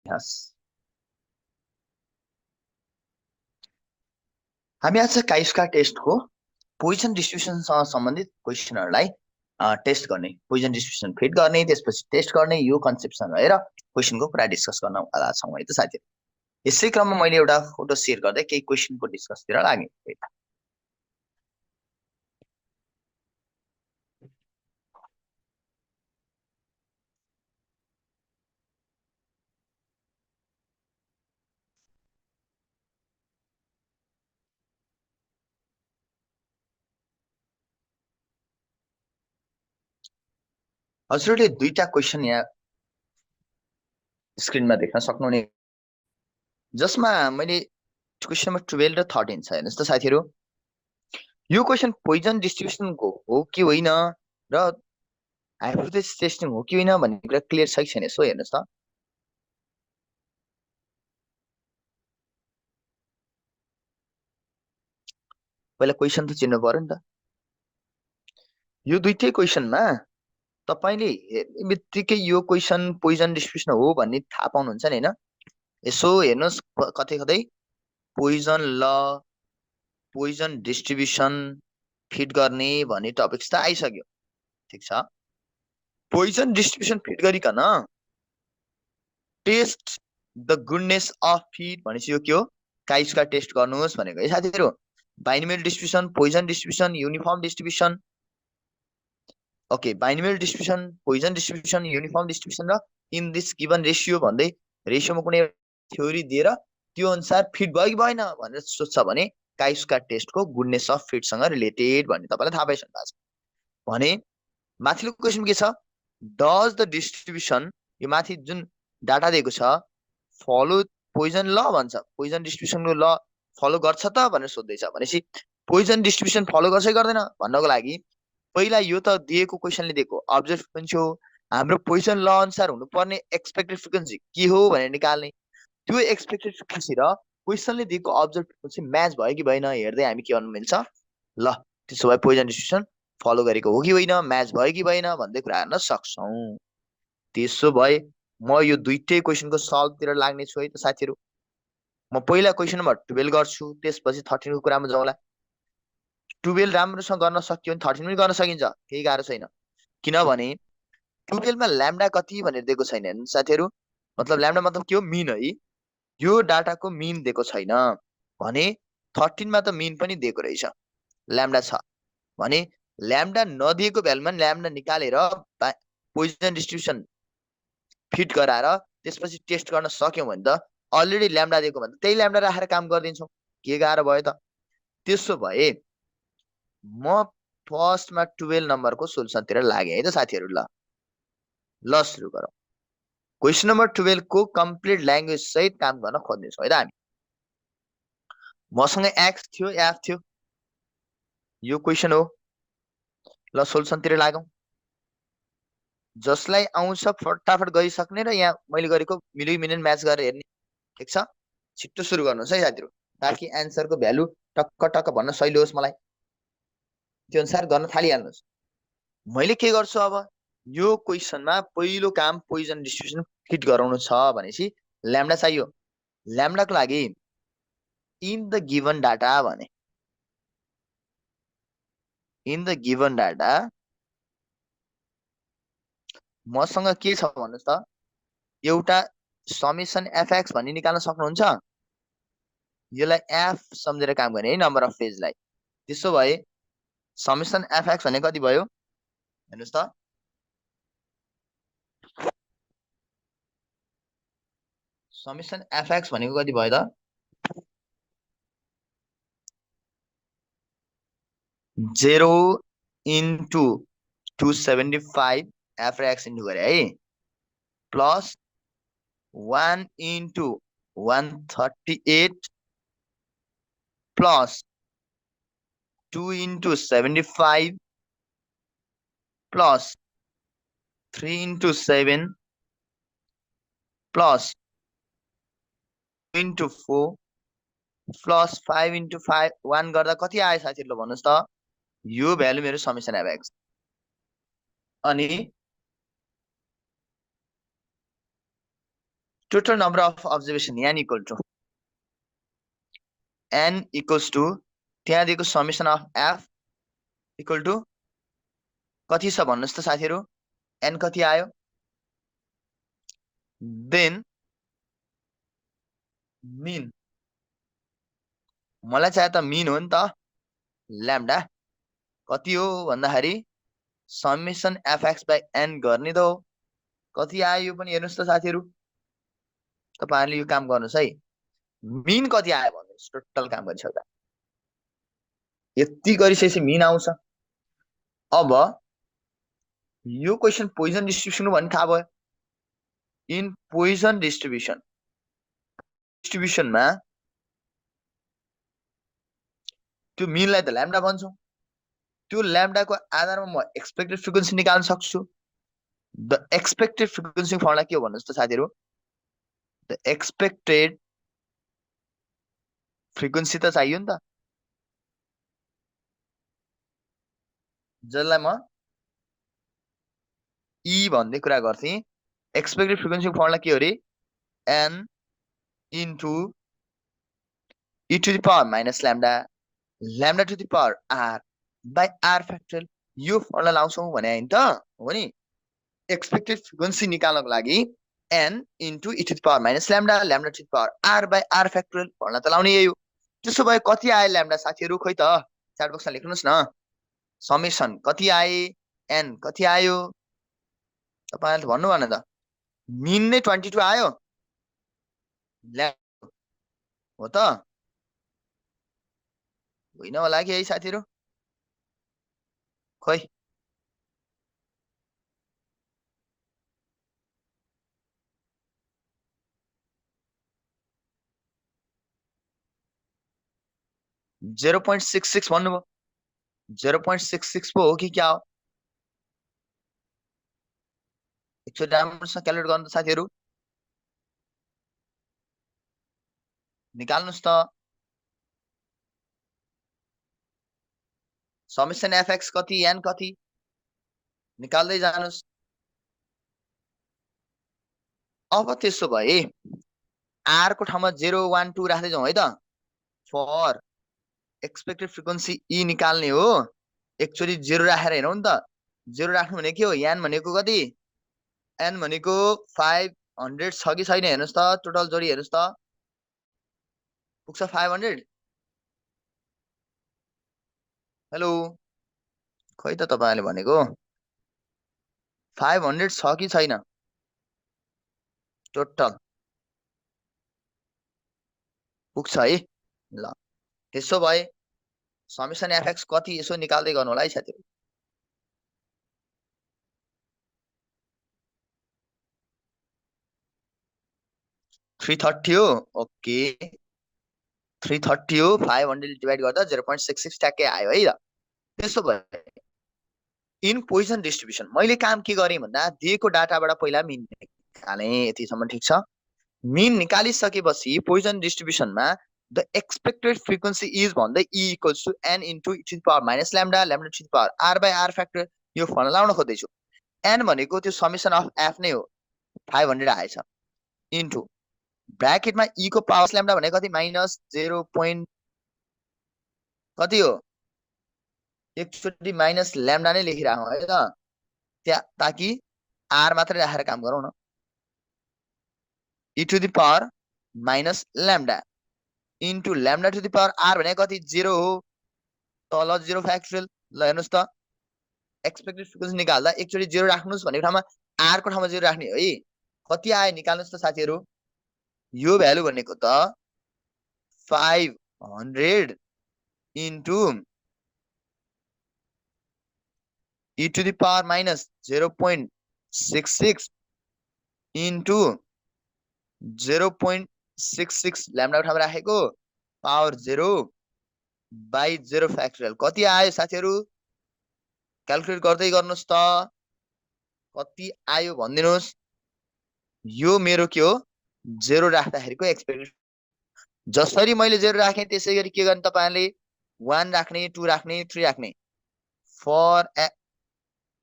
यस हामी आज काइस्का टेस्टको पोजिसन डिस्ट्रिब्युसनसँग सम्बन्धित क्वेसनहरूलाई टेस्ट गर्ने पोजिसन डिस्ट्रिब्युसन फिट गर्ने त्यसपछि टेस्ट गर्ने यो कन्सेप्टसँग रहेर क्वेसनको पुरा डिस्कस गर्न वाला छौँ है त साथीहरू। यसै क्रममा मैले एउटा फोटो सेयर गर्दै केही क्वेसनको डिस्कसतिर लागेँ है त। हजुरले दुईटा क्वेसन यहाँ स्क्रिनमा देख्न सक्नुहुने जसमा मैले क्वेसन नम्बर 12 र 13 छ हेर्नुहोस् त साथीहरू। यो क्वेसन पोइजन डिस्ट्रिब्युसनको हो कि होइन र हाइपोथेसिस टेस्टिङ हो कि होइन भन्ने कुरा क्लियर छ कि छैन यसो हेर्नुहोस् त। पहिला क्वेसन त चिन्नु पर्यो नि त। यो दुईटै क्वेसनमा तपाईँले हेर्ने बित्तिकै यो क्वेसन पोइजन डिस्ट्रिब्युसन हो भन्ने थाहा पाउनुहुन्छ नि होइन। यसो हेर्नुहोस् कतै कतै पोइजन ल पोइजन डिस्ट्रिब्युसन फिट गर्ने भन्ने टपिक्स त आइसक्यो। ठिक छ, पोइजन डिस्ट्रिब्युसन फिट गरिकन test the goodness of fit भनेपछि यो के हो, काइस्का टेस्ट गर्नुहोस् भनेको है साथीहरू। Binomial distribution, Poisson distribution, uniform distribution, okay binomial distribution, Poisson distribution, uniform distribution र इन दिस गिभन रेसियो भन्दै रेसियोमा कुनै थ्योरी दिएर त्यो अनुसार फिट भयो कि भएन भनेर सोध्छ भने काइस्का टेस्टको गुडनेस अफ फिटसँग रिलेटेड भन्ने तपाईँलाई थाहा पाइसक्नु भएको छ भने माथिल्लो क्वेसन के छ, डज द डिस्ट्रिब्युसन, यो माथि जुन डाटा दिएको छ फलो पोइजन ल भन्छ, पोइजन डिस्ट्रिब्युसनको ल फलो गर्छ त भनेर सोध्दैछ भनेपछि पोइजन डिस्ट्रिब्युसन फलो गर्छ कि गर्दैन भन्नको लागि पहिला यो त दिएको क्वेसनले दिएको अब्जर्भ फ्रिक्वेन्सी हो, हाम्रो पोइजन ल अनुसार हुनुपर्ने एक्सपेक्टेड फ्रिक्वेन्सी के हो भनेर निकाल्ने। त्यो एक्सपेक्टेड फ्रिक्वेन्सी र क्वेसनले दिएको अब्जर्भ फ्रिक्वेन्सी म्याच भयो कि भएन हेर्दै हामी के गर्नु मिल्छ, ल त्यसो भए पोइजन डिस्ट्रिब्युसन फलो गरेको हो कि होइन, म्याच भयो कि भएन भन्दै कुरा गर्न सक्छौँ। त्यसो भए म यो दुईटै क्वेसनको सल्भतिर लाग्ने छु है त साथीहरू। म पहिला क्वेसन नम्बर 12 गर्छु त्यसपछि 13 को कुरामा जाउँला। 12 राम्रोसँग गर्न सक्यो भने 13 पनि गर्न सकिन्छ, केही गाह्रो छैन। किनभने 12 मा ल्याम्डा कति भनेर दिएको छैन हेर्नु साथीहरू, मतलब ल्याम्डा मतलब के हो, मिन है। यो डाटाको मिन दिएको छैन भने 13 मा त मिन पनि दिएको रहेछ, ल्याम्डा छ भने ल्याम्डा नदिएको भ्यालुमा ल्याम्डा निकालेर पोइजन डिस्ट्रिब्युसन फिट गराएर त्यसपछि टेस्ट गर्न सक्यौँ भने त अलरेडी ल्याम्डा दिएको भने त्यही ल्याम्डा राखेर काम गरिदिन्छौँ, के गाह्रो भयो त। त्यसो भए म फर्स्टमा 12 नम्बरको सोल्युसनतिर लागेँ है त साथीहरू। ल सुरु गरौँ। क्वेसन नम्बर 12 को कम्प्लिट ल्याङ्ग्वेज सहित काम गर्न खोज्नेछौँ है त हामी। मसँग एक्स थियो, एफ थियो, यो क्वेसन हो। ल सोल्युसनतिर लागौँ। जसलाई आउँछ फटाफट गरिसक्ने र यहाँ मैले गरेको मिल्यो मिलेन म्याच गरेर हेर्ने। ठिक छ, छिट्टो सुरु गर्नुहोस् है साथीहरू ताकि एन्सरको भ्यालु टक्क टक्क भन्न सहिलो होस् मलाई, त्यो अनुसार गर्न थालिहाल्नुहोस्। मैले के गर्छु अब, यो क्वेसनमा पहिलो काम पोइजन डिस्ट्रिब्युसन फिट गराउनु छ भनेपछि ल्याम्डा चाहियो। ल्याम्डाको लागि इन द गिभन डाटा भने इन द गिभन डाटा मसँग के छ भन्नुहोस् त, एउटा समेसन एफएक्स भन्ने निकाल्न सक्नुहुन्छ। यसलाई एफ सम्झेर काम गर्ने है, नम्बर अफ पेजलाई। त्यसो भए समेसन एफएक्स भने कति भयो हेर्नुहोस् त, समेसन एफएक्स भनेको कति भयो त, 0 इन्टु 275 एफ र एक्स इन्टु गरे है, plus 1 into 138 plus 2 into 75 plus 3 into 7 plus into 4 plus 5 into 5 1 गर्दा कति आयो साथीहरू ल भन्नुहोस् त। यो भ्यालु मेरो समेसन एफएक्स। अनि total number of observation n equal to त्यहाँ दिएको summation of f equal to कति छ भन्नुस् त साथीहरु n कति आयो देन मिन मलाई चाहे त मिन हो नि त ल्याम्डा कति हो भन्दाखेरि समेसन fx by n गर्ने त हो कति आयो यो पनि हेर्नुस् त साथीहरु तपाईहरुले यो काम गर्नुस् है मिन कति आयो भन्नुस् टोटल काम गरिसक्दा यति गरिसकेपछि मिन आउँछ अब यो क्वेशन पोइजन डिस्ट्रिब्युसन भन्ने थाहा भयो इन पोइजन डिस्ट्रिब्युसनमा त्यो मिनलाई त ल्याम्डा भन्छौं त्यो ल्याम्डाको आधारमा म एक्सपेक्टेड फ्रिक्वेन्सी निकाल्न सक्छु द एक्सपेक्टेड फ्रिक्वेन्सी फर्मुला के हो भन्नुस् त साथीहरु द एक्सपेक्टेड फ्रिक्वेन्सी त चाहियो नि त जसलाई म ई भन्ने कुरा गर्थे एक्सपेक्टेड फ्रिक्वेन्सी फर्मुला के हो रे n into e to the power minus lambda to the power r by r factorial यो फर्मुला लाउँछौं भने हैन त हो नि एक्सपेक्टेड फ्रिक्वेन्सी निकाल्नको लागि n into e to the power minus lambda to the power r by r factorial formula त लाउने यही हो त्यसो भए कति आयो ल्याम्डा साथीहरु खै त च्याट बक्समा लेख्नुस् न समेसन कति आए n कति आयो तपाईहरुले भन्नु भन त मिन नै 22 आयो हो त होइन होला कि है साथीहरु खै जेरो 0.66 भन्नुभयो 0.66 पो हो कि क्या हो एकचोटि राम्रोसँग क्यालकुलेट गर्नु त साथीहरु निकाल्नुस् त समेसन fx कति n कति निकाल्दै जानुस् अब त्यसो भए r को ठाउँमा 0 1 2 राख्दै जाउँ है त फर एक्सपेक्टेड फ्रिक्वेन्सी e निकाल्ने हो एकचोटि 0 राखेर हेरौँ नि त 0 राख्नु भने के हो n भनेको कति n भनेको 500 छ कि छैन हेर्नुस् त टोटल जोडी हेर्नुस् त पुग्छ 500 हेलो खै त तपाईहरुले भनेको 500 छ कि छैन टोटल पुग्छ है ल त्यसो भए समेसन fx कति यसो निकाल्दै गर्नु होला है साथीहरु 330 हो ओके 330 हो 500 डिवाइड गर्दा 0.66 ट्याक्कै आयो है त त्यसो भए इन पोइजन डिस्ट्रिब्युसन मैले काम के गरे भन्दा दिएको डाटाबाट पहिला मिन निकाले यतिसम्म ठीक छ मिन निकालिसकेपछि पोइजन डिस्ट्रिब्युसनमा द एक्सपेक्टेड फ्रिक्वेन्सी इज भन्दै e equals to n into e to the power minus lambda to the power r by r factor यो फर्मुला लाउन खोज्दै छु n भनेको त्यो समेसन अफ f नै हो 500 आएछ इन्टु ब्रैकेटमा e को पावर ल्याम्डा भनेको कति माइनस 0. कति हो एकचोटि माइनस ल्याम्डा नै लेखिराखौँ है त त्यहाँ ताकि r मात्रै राखेर काम गरौँ न e to the power minus lambda into lambda to the power r भनेको कति 0 हो तल 0 फ्याक्टोरियल ल हेर्नुस् त एक्सपेक्टेड फ्रिक्वेन्सी निकाल्दा एकचोटि 0 राख्नुस् भन्ने ठाउँमा r को ठाउँमा 0 राख्ने है कति आयो निकाल्नुस् त साथीहरु यो भ्यालु भनेको त 500 into e to the power minus 0.66 into 0.66 lambda ठाउँमा राखेको पावर 0 बाइ 0 फ्याक्टोरियल कति आयो साथीहरु क्याल्कुलेट गर्दै गर्नुस् त कति आयो भनिदिनुस् यो मेरो के हो 0 राख्दाखेरिको एक्सपेक्टेड जसरी मैले 0 राखे त्यसैगरी के गर्ने तपाईहरुले 1 राख्ने 2 राख्ने 3 राख्ने फर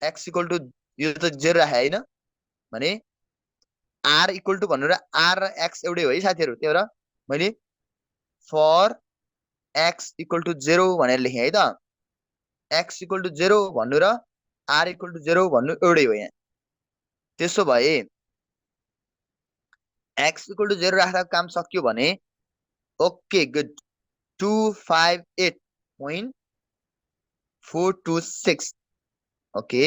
x इक्वल टु यो त 0 राखे हैन भने आर इक्वल टु भन्नु र आर र एक्स एउटै हो है साथीहरू। त्यही भएर मैले फर एक्स इक्वल टु 0 भनेर लेखेँ है त। एक्स इक्वल टु 0 भन्नु र आर इक्वल टु 0 भन्नु एउटै हो यहाँ। त्यसो भए एक्स इक्वल टु 0 राख्दा काम सक्यो भने ओके गुड 258.426 ओके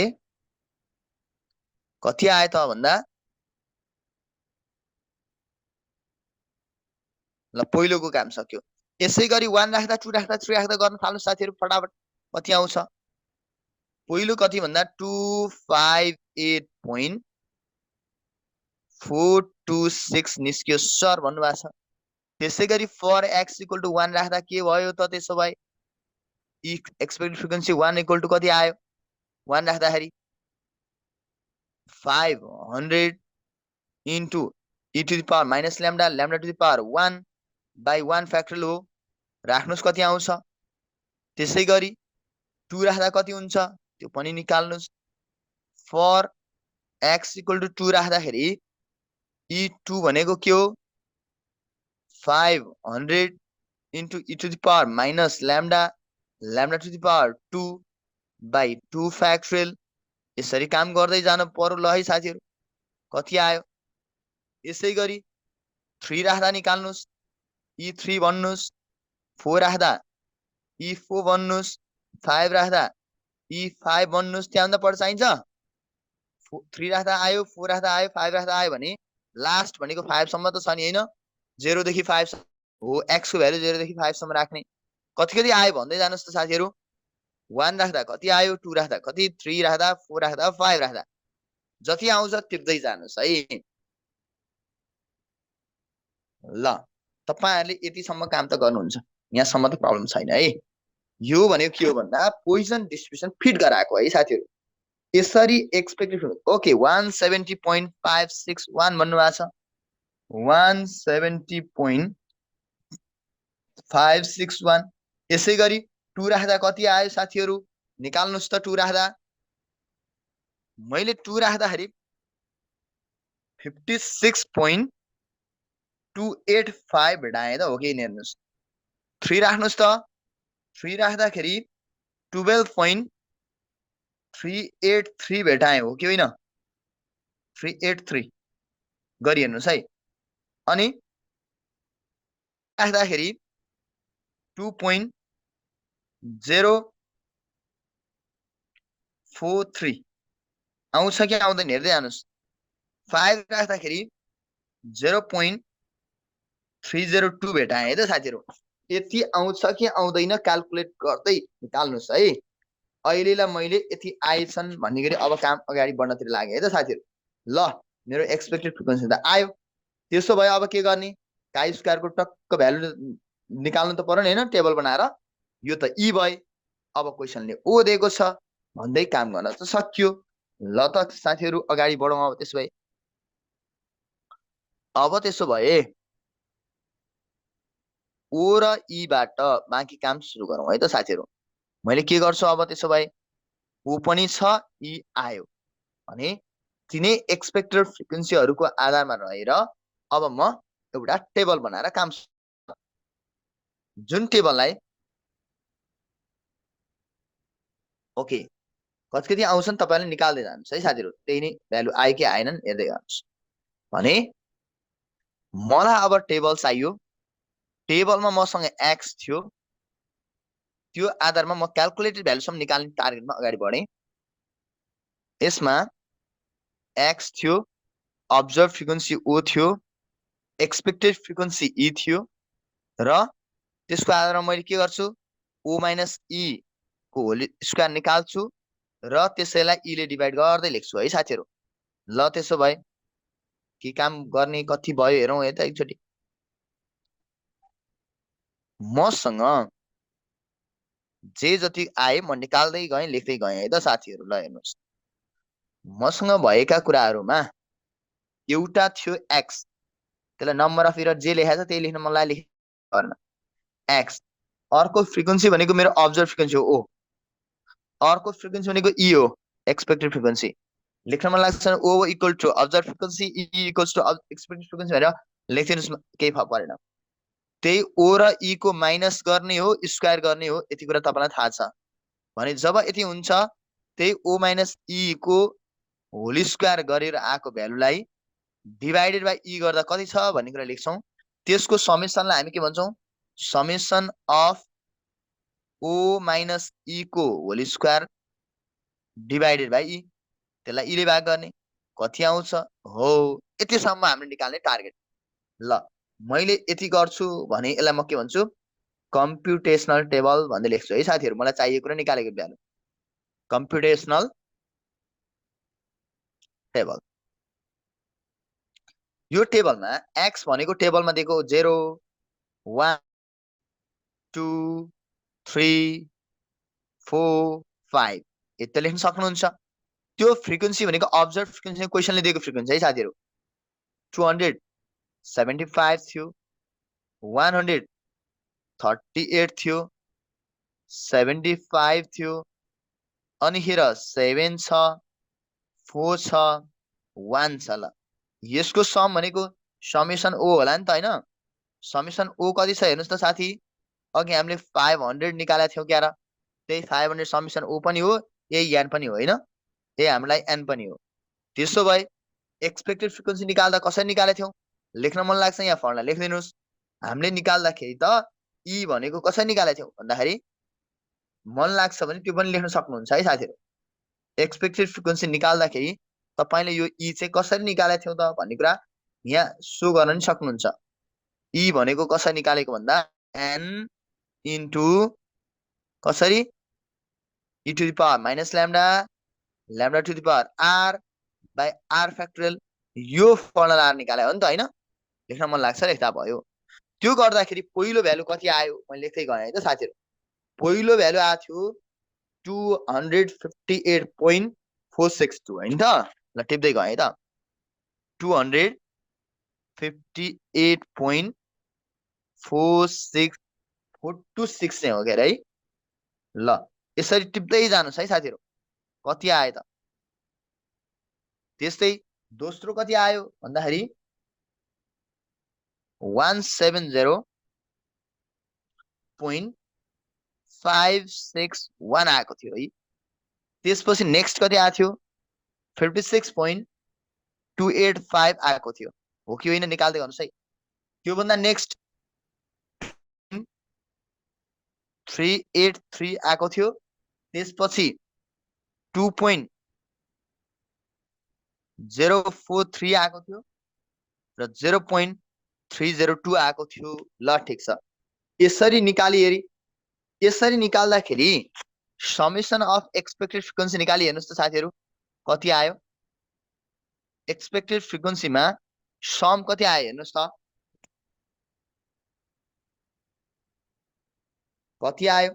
कति आयो त भन्दा ल पहिलोको काम सक्यो। यसै गरी 1 राख्दा 2 राख्दा 3 राख्दा गर्न थाल्नु साथीहरू फटाफट कति आउँछ। पहिलो कति भन्दा 258.426 निस्क्यो सर भन्नुभएको छ। त्यसै गरी फर एक्स इक्वल टु 1 राख्दा के भयो त त्यसो भए एक्सपेक्टेड फ्रिक्वेन्सी 1 इक्वल टु कति आयो 1 राख्दाखेरि 500 into e to the power minus lambda lambda to the power 1 by 1 factorial हो। राख्नुहोस् कति आउँछ। त्यसै गरी 2 राख्दा कति हुन्छ त्यो पनि निकाल्नुहोस्। फर एक्स इक्वल टु 2 राख्दाखेरि e2 भनेको के हो 500 into e to the power minus lambda lambda to the power 2 by 2 factorial. यसरी काम गर्दै जानु पर्यो ल है साथीहरू कति आयो। यसै गरी 3 राख्दा निकाल्नुहोस् e3 भन्नुहोस् 4 राख्दा e4 भन्नुहोस् 5 राख्दा e5 भन्नुहोस्। त्यहाँभन्दा पर चाहिन्छ 3 राख्दा आयो 4 राख्दा आयो 5 राख्दा आयो भने लास्ट भनेको 5 सम्म त छ नि हैन 0 देखि 5 हो। x को भ्यालु 0 देखि 5 सम्म राख्ने कति कति आयो भन्दै जानुस् त साथीहरू। 1 राख्दा कति आयो 2 राख्दा कति 3 राख्दा 4 राख्दा 5 राख्दा जति आउँछ टिप्दै जानुस् है। ल तपाईहरुले यतिसम्म काम त गर्नुहुन्छ यहाँसम्म त प्रब्लम छैन है। यो भनेको के हो भन्दा पोइजन डिस्ट्रिब्युसन फिट गराएको है साथीहरू। यसरी एक्सपेक्टेड ओके 170.561 भन्नुभएको छ 170.561। यसै गरी 2 राख्दा कति आयो साथीहरू निकाल्नुस् त। 2 राख्दा मैले 2 राख्दाखेरि 56.285 भेटाएँ त हो कि हेर्नुस्। 3 राख्नुस् त 3 राख्दाखेरि 12.383 भेटाएँ हो कि होइन 383 गरी हेर्नुस् है। अनि राख्दाखेरि 2.043 आउँछ कि आउँदैन हेर्दै जानुस्। 5 राख्दाखेरि 0.302 भेटाएँ है त साथीहरू। यति आउँछ कि आउँदैन क्याल्कुलेट गर्दै निकाल्नुस् है। अहिलेलाई मैले यति आएछन् भन्ने गरी अब काम अगाडि बढ्नतिर लागे है त साथीहरू। ल मेरो एक्सपेक्टेड फ्रिक्वेन्सी त आयो। त्यसो भए अब के गर्ने काई स्क्वायरको टक्क भ्यालु निकाल्नु त पर्यो नि हैन टेबल बनाएर। यो त ई भए अब क्वेशनले ओ दिएको छ भन्दै काम गर्न त सक्यो। ल त साथीहरू अगाडि बढौँ। अब त्यसो भए ओ र ई बाट बाँकी काम सुरु गरौँ है त साथीहरू। मैले के गर्छु अब त्यसो भए ओ पनि छ ई आयो भने तिनै एक्सपेक्टेड फ्रिक्वेन्सीहरूको आधारमा रहेर अब म एउटा टेबल बनाएर काम जुन टेबललाई ओके कति कति आउँछन् तपाईहरुले निकाल्दै जानुस् है साथीहरू। त्यही नै भ्यालु आयो कि आएनन् हेर्दै गर्नुस् भने मलाई अब टेबल चाहियो। टेबलमा मसँग x थियो त्यो आधारमा म क्याल्कुलेटेड भ्यालुसम्म निकाल्ने टार्गेटमा अगाडि बढे। यसमा x थियो अब्जर्भ फ्रिक्वेन्सी o थियो एक्सपेक्टेड फ्रिक्वेन्सी e थियो र त्यसको आधारमा मैले के गर्छु o - e को होल स्क्वायर निकाल्छु र त्यसैलाई e ले डिभाइड गर्दै लेख्छु है साथीहरू। ल त्यसो भए के काम गर्ने कति भयो हेरौँ है त एकचोटी। मसँग जे जति आए म निकाल्दै गएँ लेख्दै गएँ है त साथीहरू। ल हेर्नुस् मसँग भएका कुराहरुमा एउटा थियो x त्यसलाई नम्बर अफ इरर जे लेखेको छ त्यही लेख्न मलाई लेख्न x। अर्को फ्रिक्वेन्सी भनेको मेरो अब्जर्भ फ्रिक्वेन्सी हो o। अर्को फ्रिक्वेन्सी भनेको e हो एक्सपेक्टेड फ्रिक्वेन्सी लेख्न मन लाग्छ O equal to observe frequency E equals to expected frequency भनेर लेखिदिनुहोस्, केही फरक परेन। त्यही ओ र ई को माइनस गर्ने हो स्क्वायर गर्ने हो, यति कुरा तपाईँलाई थाहा छ भने जब यति हुन्छ त्यही ओ माइनस ई को होल स्क्वायर गरेर आएको भ्यालुलाई डिभाइडेड बाई ई गर्दा कति छ भन्ने कुरा लेख्छौँ। त्यसको समेसनलाई हामी के भन्छौँ, समेसन अफ ओ माइनस ई को whole square divided by E, त्यसलाई ई ले भाग गर्ने कति आउँछ हो, यतिसम्म हामीले निकाल्ने टार्गेट। ल मैले यति गर्छु भने यसलाई म के भन्छु, कम्प्युटेसनल टेबल भन्दै लेख्छु है साथीहरू। मलाई चाहिएको कुरा निकालेको भ्यालु कम्प्युटेसनल टेबल। यो टेबलमा एक्स भनेको टेबलमा दिएको 0 1 2 3 4 5 यति लेख्न सक्नुहुन्छ। त्यो फ्रिक्वेन्सी भनेको अब्जर्भ फ्रिक्वेन्सी, क्वेसनले दिएको फ्रिक्वेन्सी है साथीहरू। 275 थियो, 138 थियो, 75 थियो, अनि हेर 7 छ, 4 छ, 1 छ। ल यसको सम भनेको समेसन ओ होला नि त हैन। समेसन ओ कति छ हेर्नुस् त साथी, अघि हामीले 500 निकालेका थियौं क्या र, त्यही 500 समेसन ओ पनि हो, यही एन पनि हो हैन, यही हामीलाई एन पनि हो। त्यसो भए एक्सपेक्टेड फ्रिक्वेन्सी निकाल्दा कसरी निकालेका थियौं, लेख्न मन लाग्छ यहाँ फर्मुला लेखिदिनुस्। हामीले निकाल्दाखेरि त ई भनेको कसरी निकालेका थियौं भन्दाखेरि, मन लाग्छ भने त्यो पनि लेख्न सक्नुहुन्छ है साथीहरू। एक्सपेक्टेड फ्रिक्वेन्सी निकाल्दाखेरि तपाईले यो ई चाहिँ कसरी निकालेका थियौ त भन्ने कुरा यहाँ सो गर्न नि सक्नुहुन्छ। ई भनेको कसरी निकालेको भन्दा एन इन्टु कसरी, e to the power minus lambda, lambda to the power r by r factorial, यो फर्मुला निकाले हो नि त हैन। लेख्न मन लाग्छ लेख्दा भयो। त्यो गर्दाखेरि पहिलो भ्यालु कति आयो मैले लेख्दै गएँ है त साथीहरू। पहिलो भ्यालु आएको थियो 258.462 हैन त। ल टिप्दै गएँ है त, 258.46426 नै हो के है। ल यसरी टिप्दै जानुस् है साथीहरू, कति आयो त। त्यस्तै दोस्रो कति आयो भन्दाखेरि 170.561 आएको थियो है। त्यसपछि नेक्स्ट कति आएको थियो 56.285 आएको थियो, हो कि होइन निकाल्दै गर्नुस् है। त्योभन्दा नेक्स्ट 383 आएको थियो, त्यसपछि 2.043 आएको थियो र 0.302 आएको थियो। ल ठिक छ, यसरी निकाली हेरी। यसरी निकाल्दाखेरि समेसन अफ एक्सपेक्टेड फ्रिक्वेन्सी निकाली हेर्नुस् त साथीहरू, कति आयो। एक्सपेक्टेड फ्रिक्वेन्सीमा सम कति आयो हेर्नुस् त, कति आयो।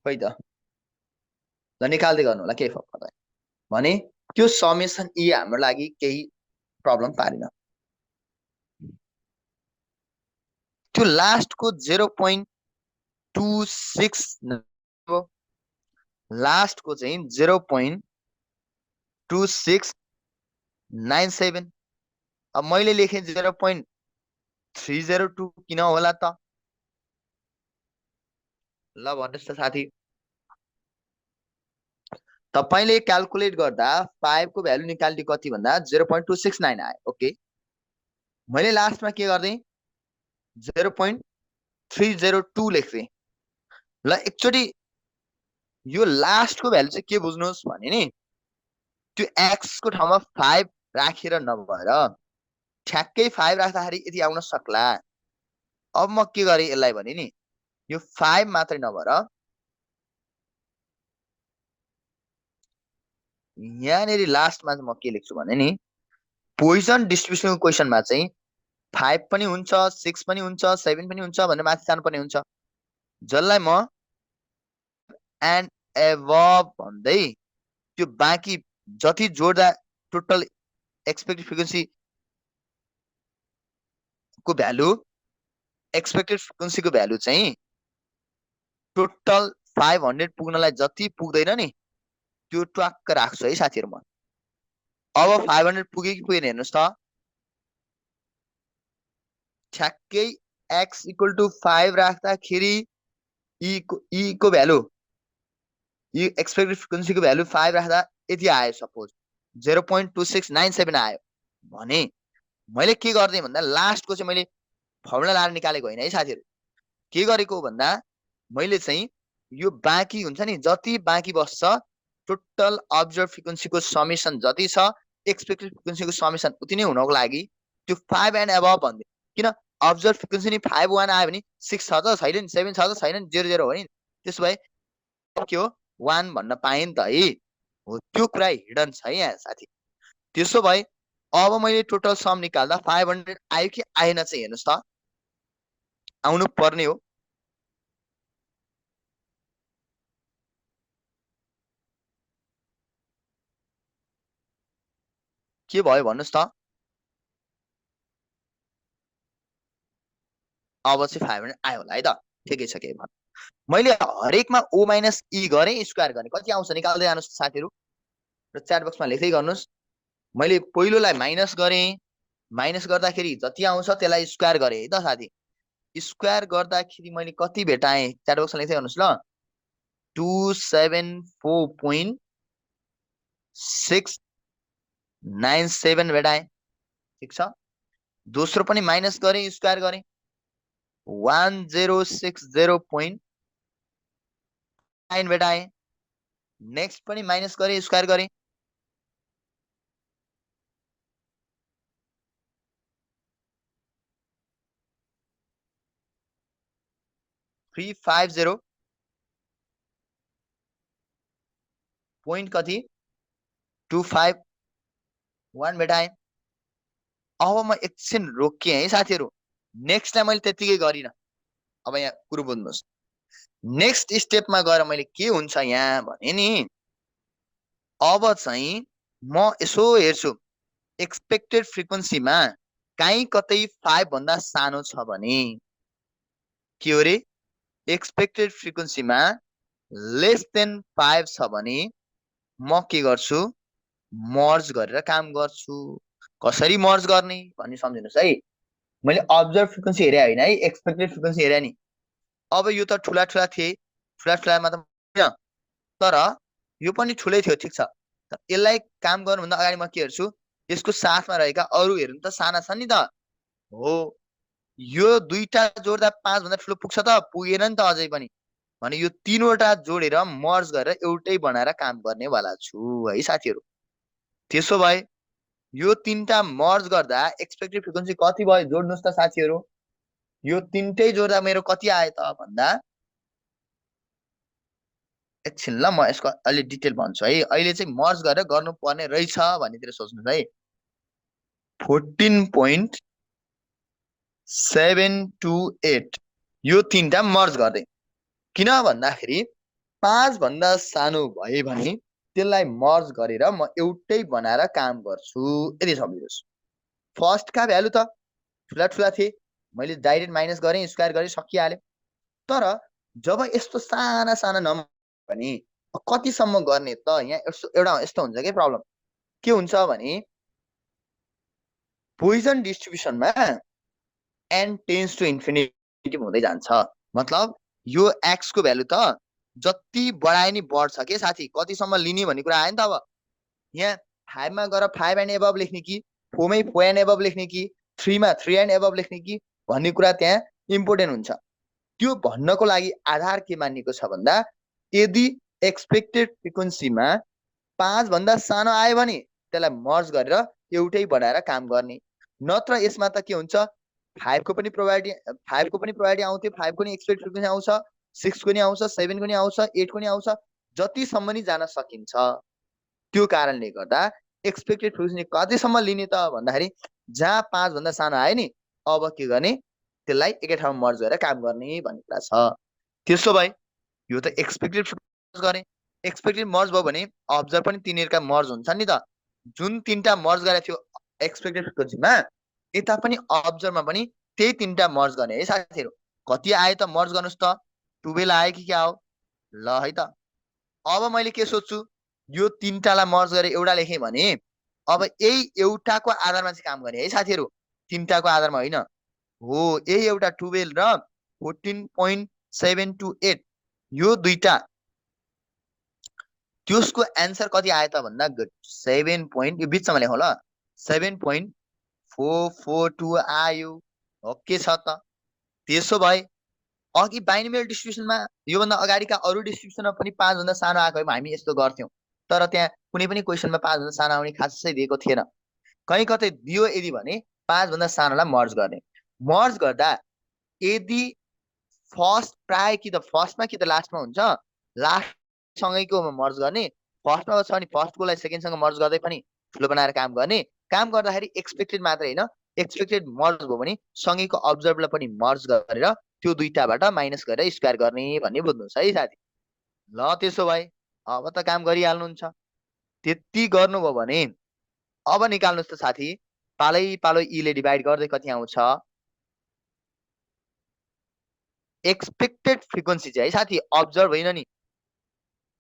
खै त, ल निकाल्दै गर्नु होला, केही फरक पर्दैन भने त्यो समेसन ई हाम्रो लागि केही प्रब्लम पारेन। त्यो लास्टको 0.26 लास्टको चाहिँ 0.2697। अब मैले लेखेँ 0.302 किन होला त, ल भन्नुहोस् त साथी। तपाईले क्याल्कुलेट गर्दा 5 को भ्यालु निकाल्ने कति भन्दा 0.269 आयो। ओके, मैले लास्टमा के गर्दै 0.302 लेख्थेँ। ल एकचोटि यो लास्टको भ्यालु चाहिँ के बुझ्नुहोस् भने नि, त्यो एक्स को ठाउँमा 5 राखेर नभएर ठ्याक्कै 5 राख्दाखेरि यति आउन सक्ला। अब म के गरेँ यसलाई भने नि, यो 5 मात्रै नभएर यहाँनिर लास्टमा म के लेख्छु भने नि, पोइजन डिस्ट्रिब्युसनको क्वेसनमा चाहिँ 5 पनि हुन्छ, 6 पनि हुन्छ, 7 पनि हुन्छ भनेर माथि जानुपर्ने हुन्छ, जसलाई म एन्ड एबभ भन्दै त्यो बाँकी जति जोड्दा टोटल एक्सपेक्टेड फ्रिक्वेन्सी को भ्यालु एक्सपेक्टेड फ्रिक्वेन्सीको भ्यालु चाहिँ टोटल 500 पुग्नलाई जति पुग्दैन नि त्यो ट्वाक्क राख्छु है साथीहरु म। अब 500 पुग्यो कि पुगेन हेर्नुस् त। ठ्याक्कै x = 5 राख्दाखेरि e को भ्यालु यो एक्सपेक्टेड फ्रिक्वेन्सीको भ्यालु 5 राख्दा यति आयो, सपोज 0.2697 आयो भने मैले के गर्दै भन्दा लास्टको चाहिँ मैले फर्मुला लाएर निकालेको होइन है साथीहरु। के गरेको भन्दा मैले चाहिँ यो बाँकी हुन्छ नि जति बाँकी बस्छ टोटल अब्जर्भ फ्रिक्वेन्सीको समेसन जति छ एक्सपेक्टेड फ्रिक्वेन्सीको समेसन उति नै हुनको लागि त्यो 5 एन्ड अबभ भन्दै, किन अब्जर्भ फ्रिक्वेन्सी नि 5 1 आयो भने 6 छ त छैन, 7 छ त छैन, 0 0 हो नि, त्यसो भए के हो 1 भन्न पाएँ नि त है। हो त्यो कुरा हिडन छ यहाँ साथी। त्यसो भए अब मैले टोटल सम निकाल्दा 500 आयो कि आएन चाहिँ हेर्नुस् त, आउनु पर्ने हो। के भयो भन्नुस् त। अब चाहिँ 500 आयो होला है त, ठिकै छ। के भन्न मैले हरेकमा o - e गरे स्क्वायर गर्ने कति आउँछ निकाल्दै जानुस् साथीहरु र च्याट बक्समा लेख्दै गर्नुस्। मैले पहिलोलाई माइनस गरे, माइनस गर्दाखेरि जति आउँछ त्यसलाई स्क्वायर गरे है त साथी। स्क्वायर गर्दाखेरि मैले कति भेटाएँ च्याट बक्समा लेख्दै गर्नुस् ल। 274.697 भेटाएँ, ठीक छ। दोस्रो पनि माइनस गरे स्क्वायर गरे 1060.9 भेटाएँ। नेक्स्ट पनि माइनस गरे स्क्वायर गरे 350 पोइन्ट कति 251 भेटाएँ। अब म एकछिन रोकिएँ है साथीहरु, नेक्स्ट टाइम मैले त्यतिकै गरिन। अब यहाँ कुरो बुझ्नुस्, नेक्स्ट स्टेपमा गएर मैले के हुन्छ यहाँ भने नि, अब चाहिँ म यसो हेर्छु एक्सपेक्टेड फ्रिक्वेन्सीमा काहीँ कतै 5 भन्दा सानो छ भने के हो रे, एक्सपेक्टेड फ्रिक्वेन्सीमा लेस देन 5 छ भने म के गर्छु मर्ज गरेर काम गर्छु। कसरी मर्ज गर्ने भन्ने सम्झिनुस् है। मैले अब्जर्भ फ्रिक्वेन्सी हेरे हैन है, एक्सपेक्टेड फ्रिक्वेन्सी हेरे नि। अब यो त ठुला ठुला थिए, ठुला ठुलामा त तर यो पनि ठुलै थियो, ठीक छ। यसलाई काम गर्नुभन्दा अगाडि म के हेर्छु यसको साथमा रहेका अरु हेर्नु त साना छन् नि त। हो यो दुईटा जोड्दा 5 भन्दा ठुलो पुग्छ त पुगेन नि त अझै पनि, भने यो तीनवटा जोडेर मर्ज गरेर एउटै बनाएर काम गर्ने वाला छु है साथीहरु। त्यसो भए यो तीनटा मर्ज गर्दा एक्सपेक्टेड फ्रिक्वेन्सी कति भयो जोड्नुस् त साथीहरु। यो तीनटै जोड्दा मेरो कति आयो त भन्दा, एकछिन ल म यसको अलि डिटेल भन्छु है। अहिले चाहिँ मर्ज गरेर गर्नुपर्ने रहेछ भन्नेतिर सोच्नुस् है। 14.728 यो तीनटा मर्ज गर्दै, किन भन्दाखेरि 5 भन्दा सानो भए भने त्यसलाई मर्ज गरेर म एउटै बनाएर काम गर्छु, यदि सम्झिनुस्। फर्स्ट का भ्यालु त ठुला ठुला थिए, मैले डाइरेक्ट माइनस गरे स्क्वायर गरे सकिहाल्यो। तर जब यस्तो साना साना नम्बर भने कतिसम्म गर्ने त, यहाँ एउटा यस्तो हुन्छ के प्रब्लम के हुन्छ भने पोइजन डिस्ट्रिब्युसनमा n टेन्स टु इन्फिनिटी हुँदै जान्छ। मतलब यो x को भ्यालु त जति बढाए नि बढ्छ के साथी, कतिसम्म लिने भन्ने कुरा आयो नि त। अब यहाँ 5 मा गएर 5 एन्ड एबभ लेख्ने कि 4 मै 4 एन्ड एबभ लेख्ने कि 3 मा 3 एन्ड एबभ लेख्ने कि भन्ने कुरा त्यहाँ इम्पोर्टेन्ट हुन्छ। त्यो भन्नको लागि आधार के मानिएको छ भन्दा यदि एक्सपेक्टेड फ्रिक्वेन्सीमा 5 भन्दा सानो आयो भने त्यसलाई मर्ज गरेर एउटै बनाएर काम गर्ने। नत्र यसमा त के हुन्छ 5 को पनि प्रोबेबिलिटी आउँथ्यो, 5 को नि एक्सपेक्टेड फ्रिक्वेन्सी आउँछ, 6 को नि आउँछ, 7 को नि आउँछ, 8 को नि आउँछ, जतिसम्म नि जान सकिन्छ। त्यो कारणले गर्दा एक्सपेक्टेड फ्रिक्वेन्सी कतिसम्म लिने त भन्दाखेरि जहाँ 5 भन्दा सानो आयो नि अब के गर्ने त्यसलाई एकै ठाउँमा मर्ज गरेर काम गर्ने भन्ने कुरा छ। त्यसो भए यो त एक्सपेक्टेड फ्रिक्वेन्सी गरे, एक्सपेक्टेड मर्ज भयो भने अब्जर्भ पनि तिनीहरुका मर्ज हुन्छ नि त। जुन तीनटा मर्ज गरेको थियो एक्सपेक्टेड फ्रिक्वेन्सीमा यता पनि अब्जर्भमा पनि त्यही तीनटा मर्ज गर्ने है साथीहरु। कति आयो त मर्ज गर्नुस् त, 12 आयो कि क्या हो। ल है त, अब मैले के सोच्छु, यो तीनटालाई मर्ज गरेर एउटा लेखेँ भने अब यही एउटाको आधारमा चाहिँ काम गर्ने है साथीहरु, तीनटाको आधारमा होइन। हो, यही एउटा 12 र 14.728 यो दुईटा, त्यसको एन्सर कति आयो त भन्दा 7 पोइन्ट, यो बिचमा लेखौँ ल, 7.442 आयो। ओके छ त। त्यसो भए अघि बाइनोमियल डिस्ट्रिब्युसनमा योभन्दा अगाडिका अरू डिस्ट्रिब्युसनमा पनि 5 भन्दा सानो आएको भए हामी यस्तो गर्थ्यौं, तर त्यहाँ कुनै पनि क्वेसनमा 5 भन्दा सानो आउने खासै दिएको थिएन। कहीँ कतै दियो यदि भने 5 भन्दा सानोलाई मर्ज गर्ने। मर्ज गर्दा यदि फर्स्ट प्राय कि त फर्स्टमा कि त लास्टमा हुन्छ, लास्ट सँगैकोमा मर्ज गर्ने, फर्स्टमा छ भने फर्स्टकोलाई सेकेन्डसँग मर्ज गर्दै पनि ठुलो बनाएर काम गर्ने। काम गर्दाखेरि एक्सपेक्टेड मात्रै होइन, एक्सपेक्टेड मर्ज भयो भने सँगैको अब्जर्भलाई पनि मर्ज गरेर त्यो दुईटाबाट माइनस गरेर स्क्वायर गर्ने भन्ने बुझ्नुहोस् है साथी। ल त्यसो भए अब त काम गरिहाल्नुहुन्छ। त्यति गर्नुभयो भने अब निकाल्नुहोस् त साथी, पालै पालो ईले डिभाइड गर्दै कति आउँछ। एक्सपेक्टेड फ्रिक्वेन्सी चाहिँ है साथी, अब्जर्भ होइन नि,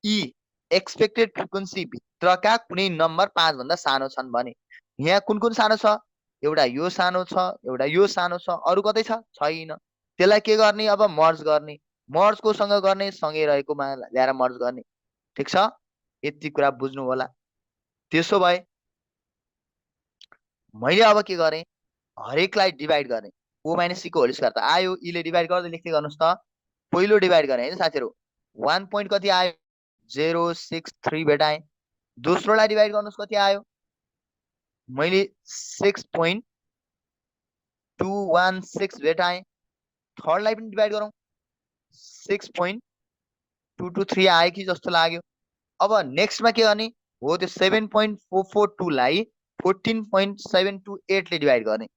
ई एक्सपेक्टेड फ्रिक्वेन्सी भित्रका कुनै नम्बर 5 भन्दा सानो छन् भने, यहाँ कुन कुन सानो छ, एउटा यो सानो छ, एउटा यो सानो छ, अरू कतै छ, छैन। त्यसलाई के गर्ने, अब मर्ज गर्ने। मर्ज कोसँग गर्ने, सँगै रहेकोमा ल्याएर मर्ज गर्ने। ठिक छ, यति कुरा बुझ्नु होला। त्यसो भए मैले अब के गरेँ, हरेकलाई डिभाइड गरेँ। ओ माइनस सी को होल स्क्वायर त आयो, ईले डिभाइड गर्दै लेख्दै गर्नुहोस् त। पहिलो डिभाइड गरेँ है साथीहरु, 1 पोइन्ट कति आयो, 063 भेटाएँ। दोस्रोलाई डिभाइड गर्नुहोस् कति आयो, मैले 6.216 भेटाएँ। थर्डलाई पनि डिभाइड गरौँ, 6.223 आयो कि जस्तो लाग्यो। अब नेक्स्टमा के गर्ने हो, त्यो 7.442 लाई 14.728 ले डिभाइड गर्ने,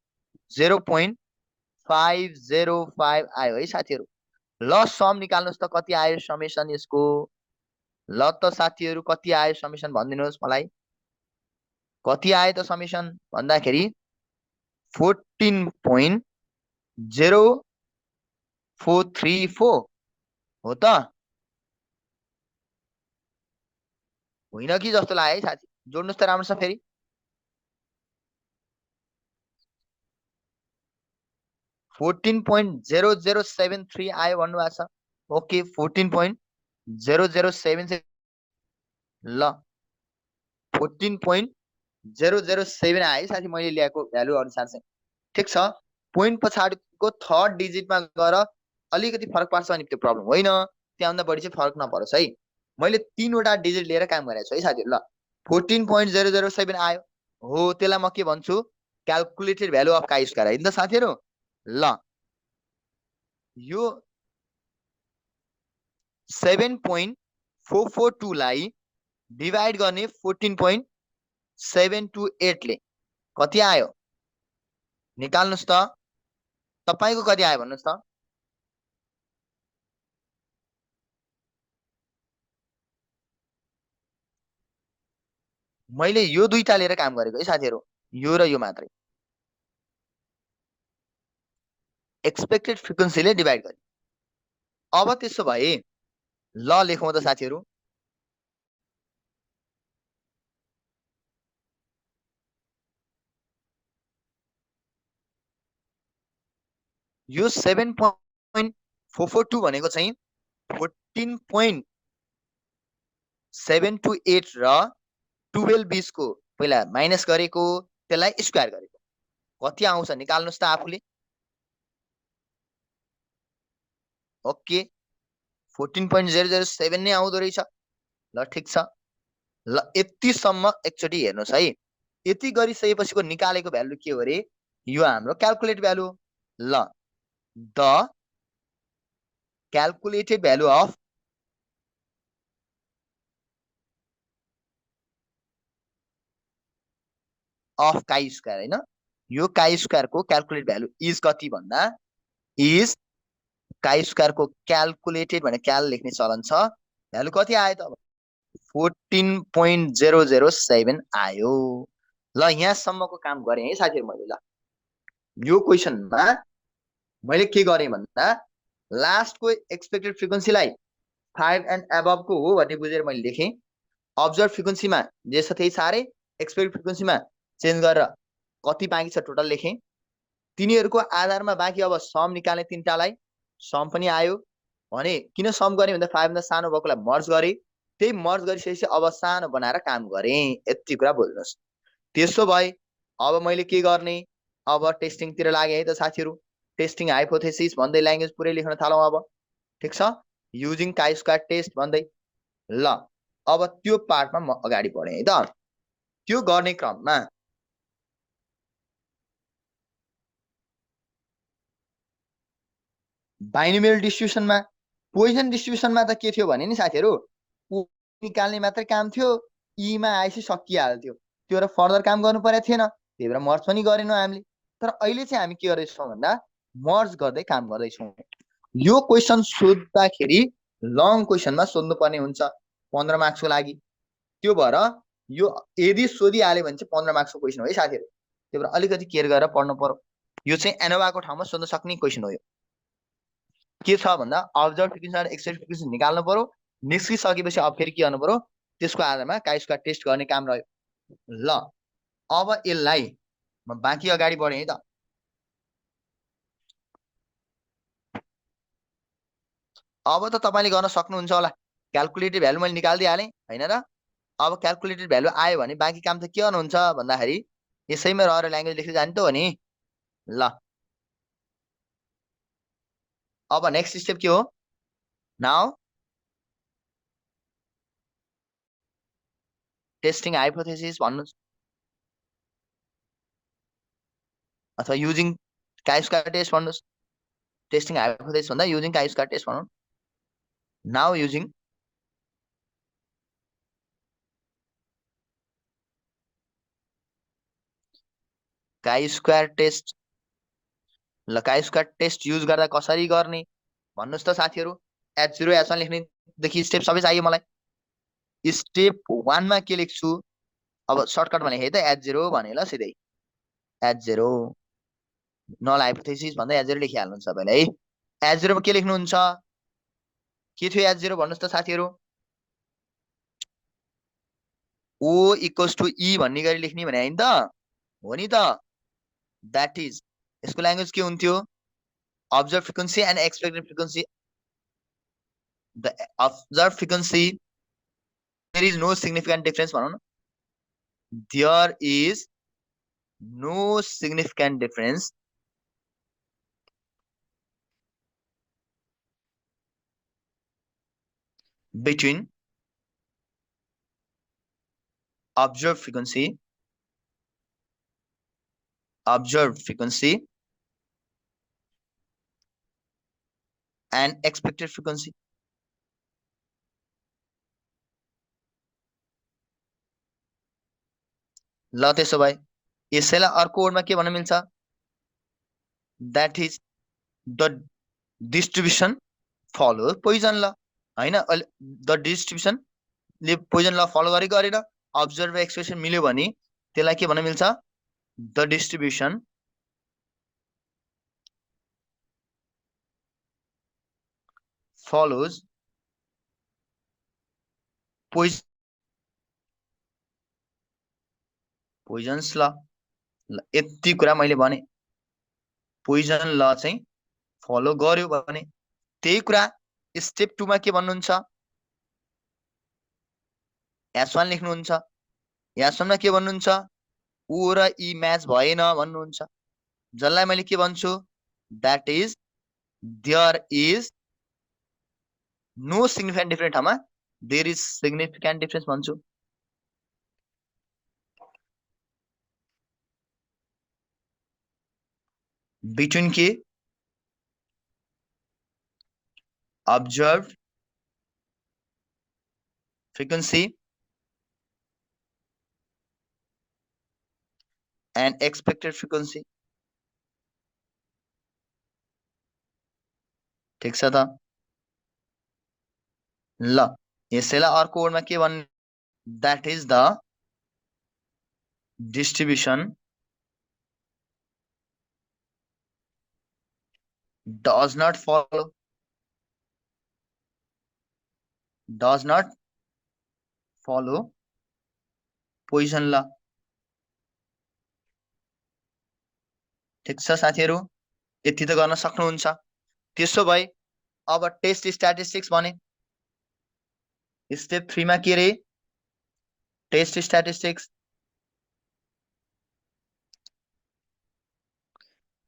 0.505 आयो है साथीहरु। ल सम निकाल्नुहोस् त, कति आयो समेसन यसको। ल त साथीहरु कति आयो समेसन भनिदिनुहोस् मलाई, कति आयो त समेसन भन्दाखेरि 14.0434 हो त, होइन कि जस्तो लाग्यो है साथी। जोड्नुहोस् त राम्रोसँग फेरि, 14.0073 आयो भन्नुभएको छ। ओके, 14.0076, ल 14.007 आयो साथी, मैले ल्याएको भ्यालु अनुसार चाहिँ। ठिक छ, पोइन्ट पछाडिको थर्ड डिजिटमा गएर अलिकति फरक पार्छ भने त्यो प्रब्लम होइन, त्यहाँभन्दा बढी चाहिँ फरक नपरोस् है। मैले 3वटा डिजिट लिएर काम गरेको छु है साथीहरु। ल 14.007 आयो, हो त्यसलाई म के भन्छु, calculated value of chi square होइन त साथीहरु। ल यो 7.442 लाई डिभाइड गर्ने 14.728 ले कति आयो निकाल्नुस् त, तपाईको कति आयो भन्नुस् त। मैले यो दुईटा लिएर काम गरेको है साथीहरु, यो र यो मात्रै। एक्सपेक्टेड फ्रिक्वेन्सीले डिभाइड गरे। अब त्यसो भए ल लेखौं त साथीहरु, यो 7.442 भनेको चाहिँ 14.728 र 12 20 को पहिला माइनस गरेको, त्यसलाई स्क्वायर गरेको, कति आउँछ निकाल्नुस् त आफूले। ओके, 14.007 नै आउँदो रहेछ। ल ठिक छ, ल यतिसम्म एकचोटि हेर्नुहोस् है। यति गरिसकेपछिको निकालेको भ्यालु के हो रे, यो हाम्रो क्याल्कुलेट भ्यालु हो। ल the calculated value of chi square हैन, यो काई स्क्वायर को क्याल्कुलेट भ्यालु इज कति भन्दा, इज काई स्क्वायर को क्याल्कुलेटेड भने क्याल लेख्ने चलन छ, भ्यालु कति आयो त 14.007 आयो। ल यहाँसम्मको काम गरे है साथीहरु मैले। ल यो क्वेशनमा मैले के गरेँ भन्दा लास्टको एक्सपेक्टेड फ्रिक्वेन्सीलाई 5 एन्ड एबभको हो भन्ने बुझेर मैले लेखेँ। अब्जर्भ फ्रिक्वेन्सीमा जे छ त्यही सारे, एक्सपेक्टेड फ्रिक्वेन्सीमा चेन्ज गरेर कति बाँकी छ टोटल लेखेँ। तिनीहरूको आधारमा बाँकी अब सम निकाल्ने तिनटालाई, सम पनि आयो भने किन सम गरेँ भन्दा 5 भन्दा सानो भएकोलाई मर्ज गरेँ। त्यही मर्ज गरिसकेपछि अब सानो बनाएर काम गरेँ। यति कुरा बुझ्नुहोस्। त्यसो भए अब मैले के गर्ने, अब टेस्टिङतिर लागेँ है त साथीहरू। टेस्टिङ हाइपोथेसिस भन्दै ल्याङ्ग्वेज पुरै लेख्न थालौँ अब। ठिक छ, युजिङ काई स्क्वायर टेस्ट भन्दै। ल अब त्यो पार्टमा म अगाडि बढेँ है त। त्यो गर्ने क्रममा बाइनोमियल डिस्ट्रिब्युसनमा, पोइजन डिस्ट्रिब्युसनमा त के थियो भने नि साथीहरू, निकाल्ने मात्रै काम थियो, ईमा आएपछि सकिहाल्थ्यो। त्यो र फर्दर काम गर्नु परेको थिएन, त्यही भएर मर्ज पनि गरेनौँ हामीले। तर अहिले चाहिँ हामी के गर्दैछौँ भन्दा मर्ज गर्दै काम गर्दैछौँ। यो क्वेसन सोद्धाखेरि लङ क्वेसनमा सोध्नुपर्ने हुन्छ 15 मार्क्सको लागि। त्यो भएर यो यदि सोधिहाल्यो भने चाहिँ 15 मार्क्सको क्वेसन हो है साथीहरू। त्यही भएर अलिकति केयर गरेर पढ्नु पर्यो। यो चाहिँ एनोभाको ठाउँमा सोध्न सक्ने क्वेसन हो। यो के छ भन्दा अब्जर्भ फ्रिक्वेन्सी र एक्सपेक्टेड फ्रिक्वेन्सी निकाल्नु पर्यो। निस्किसकेपछि अब फेरि के गर्नु पर्यो, त्यसको आधारमा काई स्क्वायर टेस्ट गर्ने काम रह्यो। ल अब यसलाई म बाँकी अगाडि बढेँ है त। अब त तपाईँले गर्न सक्नुहुन्छ होला। क्यालकुलेटेड भ्यालु मैले निकालिदिइहालेँ होइन र। अब क्यालकुलेटेड भ्यालु आयो भने बाँकी काम त के गर्नुहुन्छ भन्दाखेरि यसैमा रहेर ल्याङ्ग्वेज लेख्दै जाने त हो नि। ल अब नेक्स्ट स्टेप के हो, नाउ टेस्टिङ हाइपोथेसिस भन्नुहोस्, अथवा युजिङ काई स्क्वायर टेस्ट भन्नुहोस्। टेस्टिङ हाइपोथेसिस भन्दा युजिङ काई स्क्वायर टेस्ट भनौँ। Now using chi square test. ल काई स्क्वायर टेस्ट युज गर्दा कसरी गर्ने भन्नुहोस् त साथीहरू। H0 H1 लेख्नेदेखि स्टेप सबै चाहियो मलाई। स्टेप 1 मा के लेख्छु, अब सर्टकटमा लेखेँ त H0 भने ल सिधै H0 नल हाइपोथेसिस भन्दै H0 लेखिहाल्नुहुन्छ सबैले है। H0 मा के लेख्नुहुन्छ, के थियो H0 भन्नुहोस् त साथीहरू। O इक्वल्स टु E भन्ने गरी लेख्ने भने होइन त, हो नि त। द्याट इज यसको ल्याङ्ग्वेज के हुन्थ्यो, observe frequency and expected frequency. The observe frequency there is no significant difference भनौँ न। There is no significant difference between observed frequency and expected frequency. ल त्यसो भए यसैलाई अर्को वर्डमा के भन्न मिल्छ, that is the distribution follow Poisson law होइन। द डिस्ट्रिब्युसनले पोइजन ल फलो गरेन, अब्जर्भ एक्सप्रेसन मिल्यो भने त्यसलाई के भन्न मिल्छ, द डिस्ट्रिब्युसन follows पोइजन्स ल। यति कुरा मैले भने, पोइजन ल चाहिँ फलो गर्यो भने त्यही कुरा स्टेप 2 मा के भन्नुहुन्छ, H1 लेख्नुहुन्छ। H1 मा के भन्नुहुन्छ, O र E म्याच भएन भन्नुहुन्छ। जसलाई मैले के भन्छु, that is there is no significant difference ठाउँमा देयर इज सिग्निफिकेन्ट डिफरेन्स भन्छु। बिट्विन के, observed frequency and expected frequency। ठिक छ त। ल यसैलाई अर्को वर्डमा के भन्ने, that is the distribution does not follow, does not follow Poisson law. ठिक छ साथीहरू, यति त गर्न सक्नुहुन्छ। त्यसो भए अब टेस्ट स्ट्याटिस्टिक्स भने स्टेप 3 मा के रे, टेस्ट स्ट्याटिस्टिक्स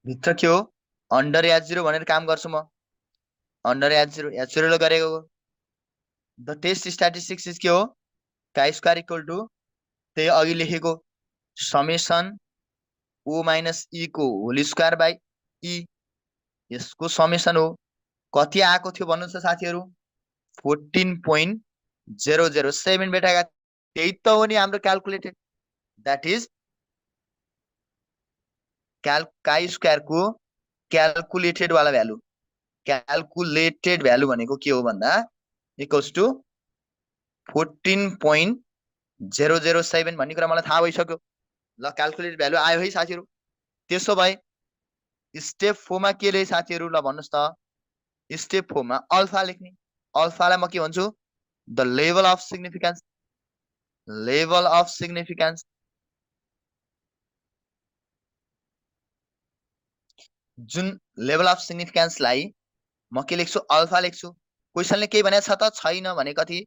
भित्र के हो, अन्डर H0 भनेर काम गर्छु म, अन्डर H0 ल गरेको हो। द टेस्ट स्ट्याटिस्टिक्स इज के हो, काई स्क्वायर इक्वल टु त्यही अघि लेखेको समेसन ओ माइनस ई को होल स्क्वायर बाई ई, यसको समेसन हो। कति आएको थियो भन्नु त साथीहरू, 14.007 भेटाएका, त्यही त हो नि हाम्रो calculated, that is chi square को क्याल्कुलेटेड वाला भ्यालु। क्याल्कुलेटेड भ्यालु भनेको के हो भन्दा इक्वल्स टु 14.007 भन्ने कुरा मलाई थाहा भइसक्यो। ल क्याल्कुलेटेड भ्यालु आयो है साथीहरू। त्यसो भए स्टेप 4 मा के रे साथीहरू, ल भन्नुस् त। स्टेप 4 मा अल्फा लेख्ने, अल्फालाई म के भन्छु, the level of significance, level of significance. जुन लेभल अफ सिग्निफिकेन्सलाई म के लेख्छु, अल्फा लेख्छु। क्वेसनले के भनेको छ त, छैन भने कति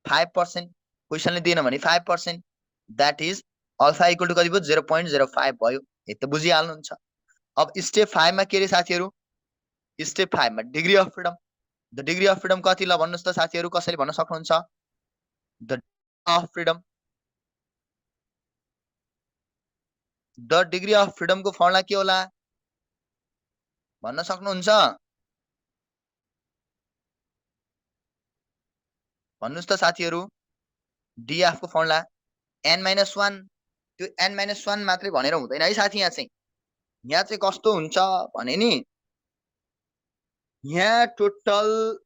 5%, क्वेसनले दिएन भने 5%, that is alpha equal to कति भयो, 0.05 भयो। यति बुझिहाल्नुहुन्छ। अब स्टेप 5 मा के रे साथीहरू, स्टेप 5 मा degree of freedom, the degree of freedom कति ल भन्नुस् त साथीहरू, कसरी भन्न सक्नुहुन्छ, the of freedom, the degree of freedom को फर्मुला के होला भन्न सक्नुहुन्छ, भन्नुस् त साथीहरू। डीएफ को फर्मुला n-1, त्यो n-1 मात्रै भनेर हुँदैन है साथी। यहाँ चाहिँ कस्तो हुन्छ भने नि, यहाँ टोटल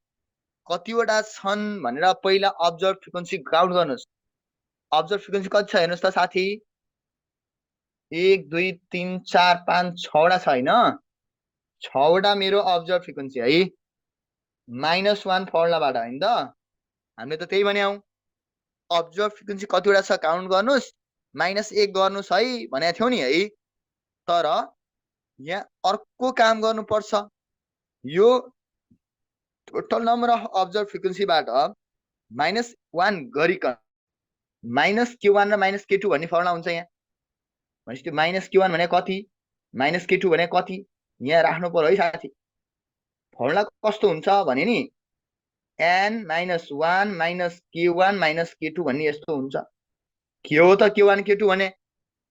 कतिवटा छन् भनेर पहिला अब्जर्भ फ्रिक्वेन्सी काउन्ट गर्नुस्। अब्जर्भ फ्रिक्वेन्सी कति छ हेर्नुस् त साथी, 1 2 3 4 5 6 वटा छ हैन, 6 वटा मेरो अब्जर्भ फ्रिक्वेन्सी है, -1 फर्मुलाबाट हैन त, हामीले त त्यही भन्यौ। अब्जर्भ फ्रिक्वेन्सी कतिवटा छ काउन्ट गर्नुस्, -1 गर्नुस् है भनेको थियौ नि है। तर यहाँ अर्को काम गर्नुपर्छ, यो टोटल नम्बर अफ अब्जर्भ फ्रिक्वेन्सीबाट -1 गरिकन -Q1 र -K2 भन्ने फर्मुला हुन्छ यहाँ। भनेपछि त्यो -Q1 भने कति, -K2 भने कति, यहाँ राख्नु पर्यो है साथी। फर्मुला कस्तो हुन्छ भने नि, n-1 -Q1 -K2 भन्ने यस्तो हुन्छ। के हो त Q1 K2 भने,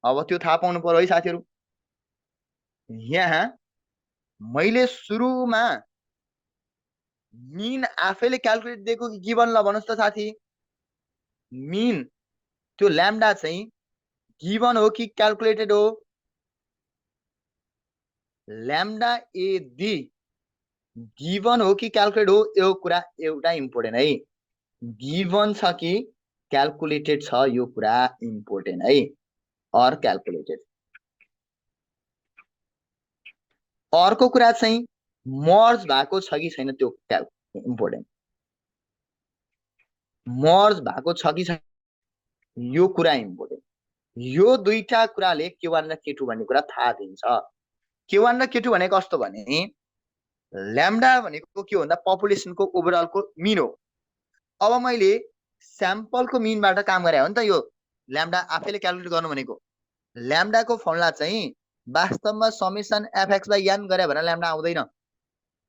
अब त्यो थाहा पाउनु पर्यो है साथीहरू। यहाँ मैले सुरुमा मिन आफैले क्याल्कुलेट दिएको कि गिभन ल भन्नुस् त साथी, मिन त्यो ल्याम्डा चाहिँ गिभन हो कि क्याल्कुलेटेड हो, ल्याम्डा यदि गिभन हो कि क्याल्कुलेट हो, यो कुरा एउटा इम्पोर्टेन्ट है, गिभन छ कि क्याल्कुलेटेड छ यो कुरा इम्पोर्टेन्ट है, अर क्याल्कुलेटेड। अर्को कुरा चाहिँ मर्ज भएको छ कि छैन त्यो इम्पोर्टेन्ट, मर्ज भएको छ कि छैन यो कुरा इम्पोर्टेन्ट। यो दुईटा कुराले Q1 र K2 भन्ने कुरा थाहा दिन्छ। Q1 र K2 भनेको कस्तो भने, ल्याम्डा भनेको के हो भन्दा पपुलेसनको ओभरअलको मिन हो। अब मैले स्याम्पलको मिनबाट काम गरे हो नि त, यो ल्याम्डा आफैले क्याल्कुलेट गर्नु भनेको। ल्याम्डाको फर्मुला चाहिँ वास्तवमा समेसन fx/n गरे भने ल्याम्डा आउँदैन,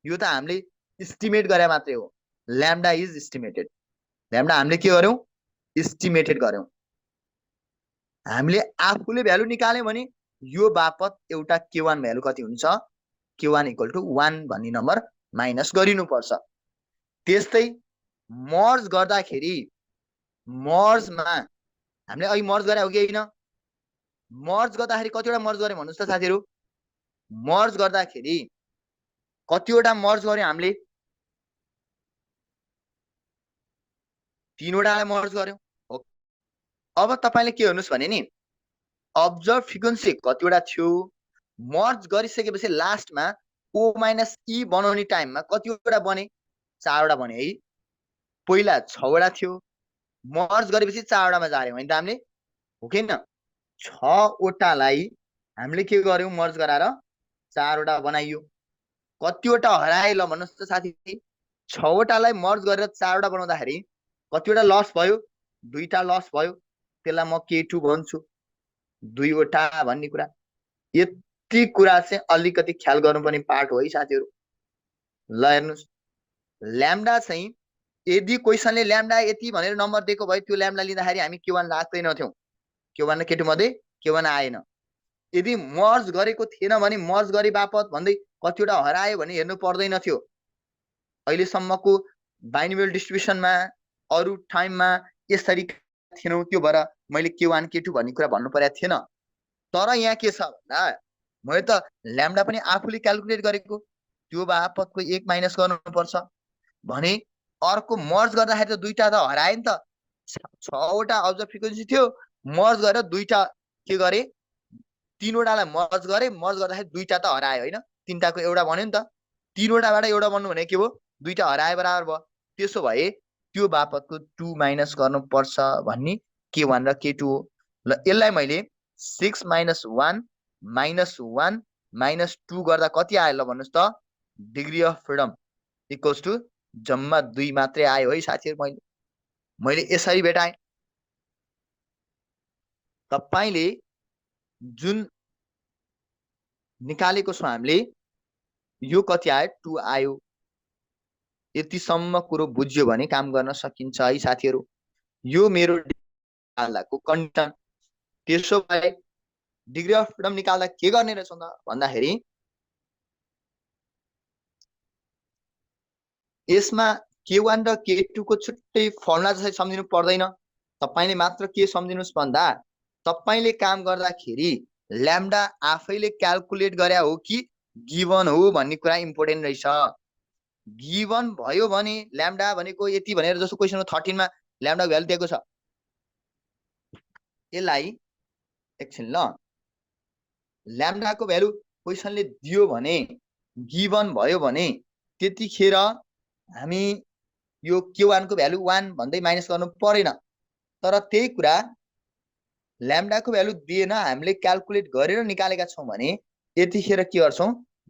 यो त हामीले इस्टिमेट गरे मात्रै हो। ल्याम्डा इज इस्टिमेटेड, ल्याम्डा हामीले के गर्यौं, इस्टिमेटेड गर्यौं। हामीले आफूले भ्यालु निकाल्यौं भने यो बापत एउटा Q1 भ्यालु कति हुन्छ, Q1 इक्वल टु 1 भन्ने नम्बर माइनस गरिनुपर्छ। त्यस्तै मर्ज गर्दाखेरि, मर्जमा हामीले अघि मर्ज गरे हो कि हैन, मर्ज गर्दाखेरि कतिवटा मर्ज गरे भन्नुस् त साथीहरु, मर्ज गर्दाखेरि कतिवटा मर्ज गर्यौं हामीले, 3 वटालाई मर्ज गर्यौं। अब तपाईले के गर्नुस् भने नि, अब्जर्भ फ्रिक्वेन्सी कतिवटा थियो, मर्ज गरिसकेपछि लास्टमा ओ माइनस ई बनाउने टाइममा कतिवटा बने 4वटा बने है पहिला 6वटा थियो मर्ज गरेपछि 4वटामा जार्यौँ होइन त हामीले हो कि न 6वटालाई हामीले के गर्यौँ मर्ज गराएर 4वटा बनाइयो कतिवटा हराए ल भन्नुहोस् त साथी 6वटालाई मर्ज गरेर 4वटा बनाउँदाखेरि कतिवटा लस भयो 2टा लस भयो त्यसलाई म K2 भन्छु 2वटा भन्ने कुरा यति कुरा चाहिँ अलिकति ख्याल गर्नुपर्ने पार्ट हो है साथीहरू ल हेर्नुहोस् ल्याम्डा चाहिँ यदि क्वेसनले ल्याम्डा यति भनेर नम्बर दिएको भए त्यो ल्याम्डा लिँदाखेरि हामी Q1 राख्दैनथ्यौँ Q1 र K2 मध्ये Q1 आएन यदि मर्ज गरेको थिएन भने मर्ज गरे बापत भन्दै कतिवटा हरायो भने हेर्नु पर्दैन थियो अहिलेसम्मको बाइनोमियल डिस्ट्रिब्युसनमा अरू टाइममा यसरी थिएनौँ त्यो भएर मैले Q1 K2 भन्ने कुरा भन्नु परेको थिएन तर यहाँ के छ भन्दा मैले त ल्याम्डा पनि आफूले क्याल्कुलेट गरेको त्यो बापतको 1 माइनस गर्नुपर्छ भने अर्को मर्ज गर्दाखेरि त 2टा त हराए नि त 6वटा अब्जर्भ फ्रिक्वेन्सी थियो मर्ज गरेर 2टा के गरे 3वटालाई मर्ज गरे मर्ज गर्दाखेरि 2टा त हरायो होइन 3टाको एउटा बन्यो नि त 3वटाबाट एउटा बन्नु भने के भयो 2टा हराए बराबर भयो त्यसो भए त्यो बापतको 2 माइनस गर्नुपर्छ भन्ने K1 र K2 हो ल यसलाई मैले 6 माइनस 1 माइनस 1 माइनस 2 गर्दा कति आयो ल भन्नुहोस् त degree of freedom equals to जम्मा 2 मात्रै आयो है साथीहरू मैले यसरी भेटाएँ तपाईले जुन निकालेको छौँ हामीले यो कति आयो 2 आयो यतिसम्म कुरो बुझ्यो भने काम गर्न सकिन्छ है साथीहरू यो मेरो निकाल्दाको कन्डिसन त्यसो भए डिग्री अफ फ्रिडम निकाल्दा के गर्ने रहेछ त भन्दाखेरि यसमा K1 र K2 को छुट्टै फर्मुला जसरी सम्झिनु पर्दैन तपाईले मात्र के सम्झिनुस् भन्दा तपाईले काम गर्दाखेरि ल्याम्डा आफैले क्याल्कुलेट गरे हो कि गिवन हो भन्ने कुरा इम्पोर्टेन्ट रहेछ गिवन भयो भने ल्याम्डा भनेको यति भनेर जस्तो क्वेसन 13 मा ल्याम्डा भ्यालु दिएको छ यसलाई एकछिन ल ल्याम्डाको भ्यालु क्वेसनले दियो भने गिवन भयो भने त्यतिखेर हामी यो Q1 को भ्यालु 1 भन्दै माइनस गर्नु परेन तर त्यही कुरा ल्याम्डाको भ्यालु दिएन हामीले क्याल्कुलेट गरेर निकालेका छौं भने यतिखेर के गर्छौं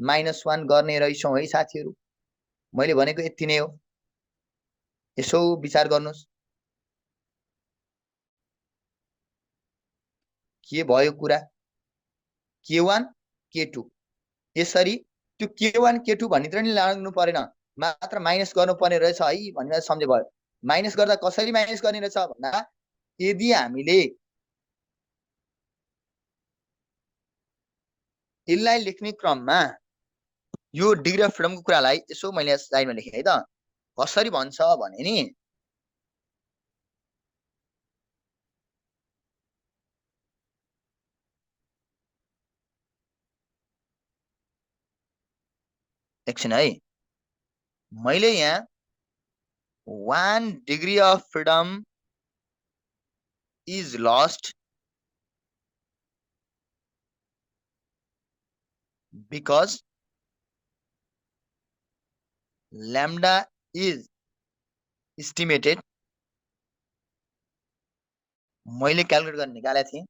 -1 गर्ने रहेछौं है साथीहरु मैले भनेको यति नै हो यसो विचार गर्नुस् के भयो कुरा K1 K2 यसरी त्यो K1 K2 भन्ने नि लाग्नु परेन मात्र माइनस गर्नु पर्ने रहेछ है भनेर सम्झे भयो माइनस गर्दा कसरी माइनस गर्ने रहेछ भन्दा यदि हामीले यसलाई लेख्ने क्रममा यो डिग्री अफ फ्रिडमको कुरालाई यसो मैले स्लाइडमा लेखे है त कसरी भन्छ भने नि एकछिन है मैले यहाँ 1 degree of freedom is lost because lambda is estimated मैले क्याल्कुलेट गर्न निकालेको थिएँ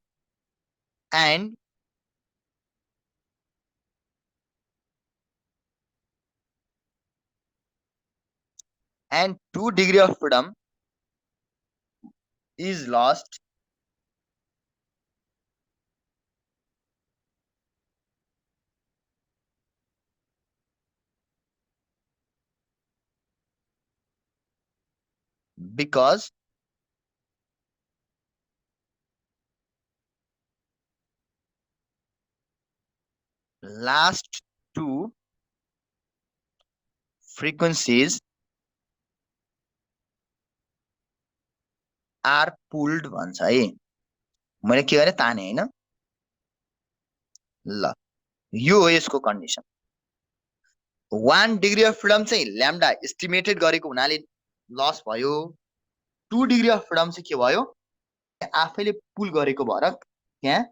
and 2 degree of freedom is lost because last two frequencies are pulled भन्छ है मैले के गरे ताने हैन ल यो हो यसको कन्डिसन 1 डिग्री अफ फ्रिडम चाहिँ ल्याम्डा एस्टिमेटेड गरेको हुनाले लस भयो 2 डिग्री अफ फ्रिडम चाहिँ के भयो आफैले पुल गरेको भएर त्यहाँ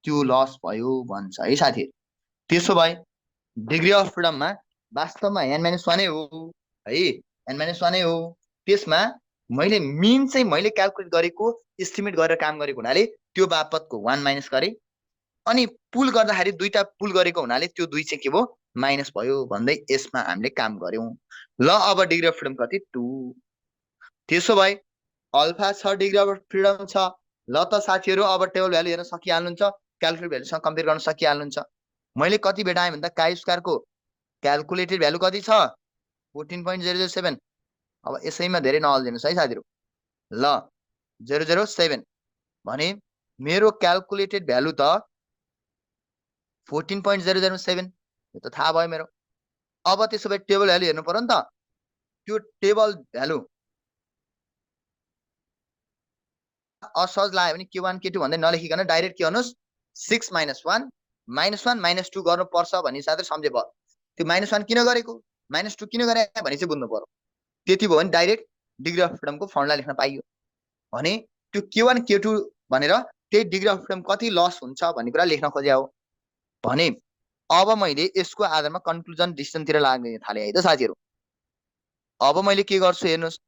त्यो लस भयो भन्छ है साथी त्यसो भए डिग्री अफ फ्रिडममा वास्तवमा n-1 हो है, n-1 हो। त्यसमा मैले मिन चाहिँ मैले क्यालकुलेट गरेको एस्टिमेट गरेर काम गरेको हुनाले त्यो बापतको 1 माइनस गरे, अनि पुल गर्दाखेरि दुईटा पुल गरेको हुनाले त्यो 2 चाहिँ के भयो माइनस भयो भन्दै यसमा हामीले काम गर्यौं। ल अब डिग्री अफ फ्रिडम कति 2। त्यसो भए अल्फा 6 डिग्री अफ फ्रिडम छ। ल त साथीहरु अब टेबल भ्यालु हेर्न सकिहाल्नुहुन्छ, क्यालकुलेट भ्यालुसँग कम्पेयर गर्न सकिहाल्नुहुन्छ। मैले कति भेटाएँ भन्दा काई स्क्वायरको क्यालकुलेटेड भ्यालु कति छ 14.007। अब यसैमा धेरै नअल्झिनुस् है साथीहरु। ल 007 भने मेरो क्यालकुलेटेड भ्यालु त 14.007 यो त थाहा भयो मेरो। अब त्यसो भए टेबल भ्यालु हेर्नु पर्यो नि त। त्यो टेबल भ्यालु असहज लाग्यो भने Q1 Q2 भन्दै नलेखिकन डाइरेक्ट के गर्नुस् 6 - 1 -1 -2 गर्नुपर्छ भनी साथै सम्झे भयो। त्यो -1 किन गरेको -2 किन गरे भने चाहिँ बुझ्नु पर्यो। त्यति भयो भने डाइरेक्ट डिग्री अफ फ्रिडमको फर्मुला लेख्न पाइयो भने त्यो Q1 Q2 भनेर त्यही डिग्री अफ फ्रिडम कति लस हुन्छ भन्ने कुरा लेख्न खोजे हो भने अब मैले यसको आधारमा कन्क्लुजन डिसिजनतिर लाग्न थाले है त साथीहरु। अब मैले के गर्छु हेर्नुस्,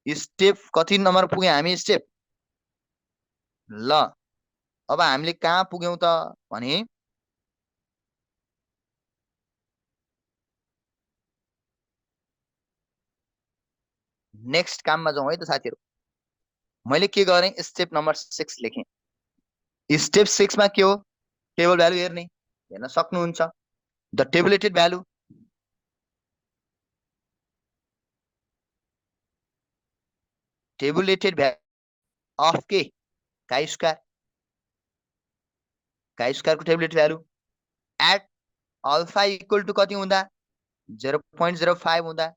स्टेप कति नम्बर पुगे हामी स्टेप। ल अब हामीले कहाँ पुग्यौं त भने नेक्स्ट काममा जाउँ है त साथीहरु। मैले के गरेँ स्टेप नम्बर 6 लेखेँ। स्टेप 6 मा के हो टेबल भ्यालु हेर्ने, हेर्न सक्नुहुन्छ। द टेबुलेटेड भ्यालु अफ के काई स्क्वायरको tabulated value at alpha equal to कति हुँदा 0.05 हुँदा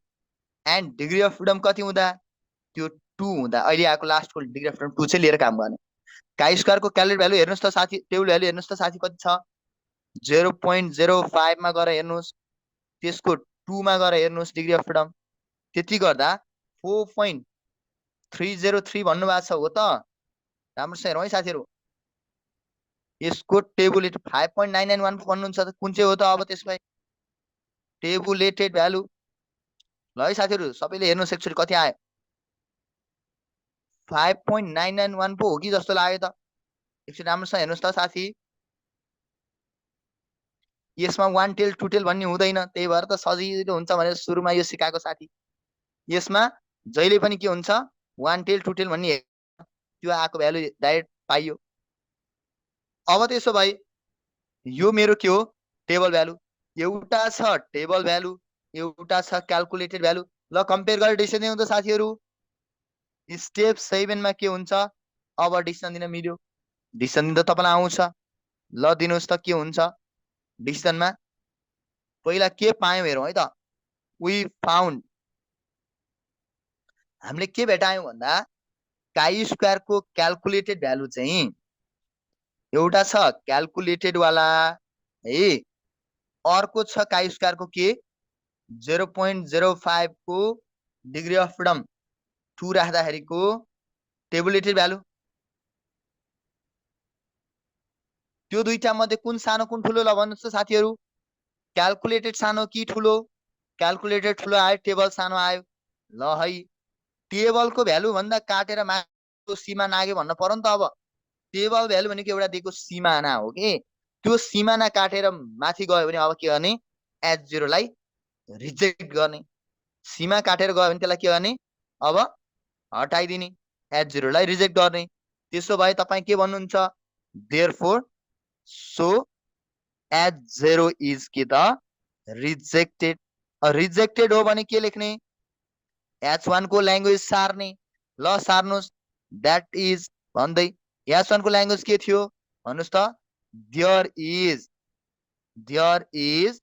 एन्ड डिग्री अफ फ्रिडम कति हुँदा त्यो 2 हुँदा। अहिले आएको लास्टको डिग्री अफ फ्रिडम 2 चाहिँ लिएर काम गर्ने। काई स्क्वायरको क्यालकुलेट भ्यालु हेर्नुस् त साथी, टेबल भ्यालु हेर्नुस् त साथी कति छ 0.05 मा गएर हेर्नुस्, त्यसको 2 मा गएर हेर्नुस् डिग्री अफ फ्रिडम। त्यति गर्दा 4.303 भन्नु भएको छ हो त। राम्रोसँग हेरौँ है साथीहरु। यसको टेबुलेटेड 5.991 भन्नुहुन्छ त कुन चाहिँ हो त अब त्यसलाई टेबुलेटेड भ्यालु। ल है साथीहरु सबैले हेर्नुस् एकचोटी कति आयो 5.991 पो हो कि जस्तो लाग्यो त। एकचोटी राम्रोसँग हेर्नुस् त साथी। यसमा 1 टेल 2 टेल भन्ने हुँदैन, त्यही भएर त सजिलो हुन्छ भनेर सुरुमा यो सिकाएको साथी। यसमा जहिले पनि के हुन्छ 1 टेल 2 टेल भन्ने त्यो आएको भ्यालु डाइरेक्ट पाइयो। अब त्यसो भए यो मेरो के हो टेबल भ्यालु, एउटा छ टेबल भ्यालु, एउटा छ क्यालकुलेटेड भ्यालु। ल कम्पेयर गरेर डिसिजन दिउँ त साथीहरु। स्टेप 7 मा के हुन्छ अब डिसिजन दिन मिल्यो, डिसिजन दिन त तपाईलाई आउँछ। ल दिनुस् त के हुन्छ डिसिजनमा। पहिला के पायौं हेरौं है त। वी फाउन्ड हामीले के भेटायौं भन्दा काई स्क्वायरको क्यालकुलेटेड भ्यालु चाहिँ एउटा छ क्यालकुलेटेड वाला है, अर्को छ काई स्क्वायरको के 0.05 को डिग्री अफ फ्रिडम 2 राख्दाखेरिको टेबुलेटेड भ्यालु। त्यो दुईटा मध्ये कुन सानो कुन ठुलो ल भन्नुस् त साथीहरु। क्यालकुलेटेड सानो कि ठुलो, क्यालकुलेटेड ठुलो आयो टेबल सानो आयो। ल है टेबलको भ्यालु भन्दा काटेर माथिको सीमा नाग्यो भन्न पर्यो नि त। अब टेबल भ्यालु भनेको एउटा दिएको सीमाना हो कि त्यो सीमाना काटेर माथि गयो भने अब के गर्ने H0 लाई रिजेक्ट गर्ने। सीमा काटेर गयो भने त्यसलाई के गर्ने अब हटाइदिने, H0 लाई रिजेक्ट गर्ने। त्यसो भए तपाई के भन्नुहुन्छ देयरफोर सो H0 इज के त रिजेक्टेड। रिजेक्टेड हो भने के लेख्ने H1 को ल्याङ्ग्वेज सार्ने। ल सार्नुस् दैट इज भन्दै H1 को ल्याङ्ग्वेज के थियो भन्नुस् त there is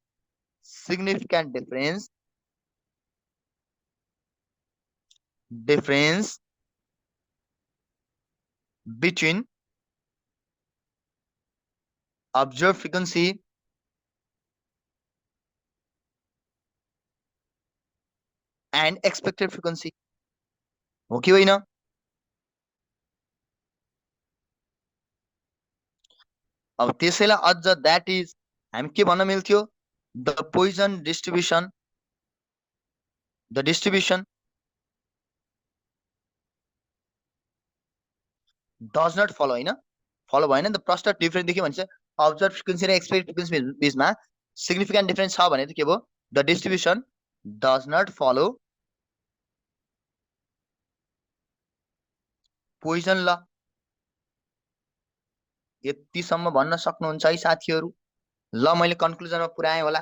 significant difference between observed frequency and expected frequency हो कि होइन। अब त्यसैलाई अझ दैट इज हामी के भन्न मिल्थ्यो the Poisson distribution does not follow होइन फलो भएन नि त प्रस्ट डिफरेन्स देखियो भने चाहिँ अब्जर्भ फ्रिक्वेन्सी र एक्सपेक्ट फ्रिक्वेन्सी बिचमा सिग्निफिकेन्ट डिफरेन्स छ भने चाहिँ के भयो the distribution does not follow Poisson ल यतिसम्म भन्न सक्नुहुन्छ है साथीहरू ल मैले कन्क्लुजनमा पुर्याएँ होला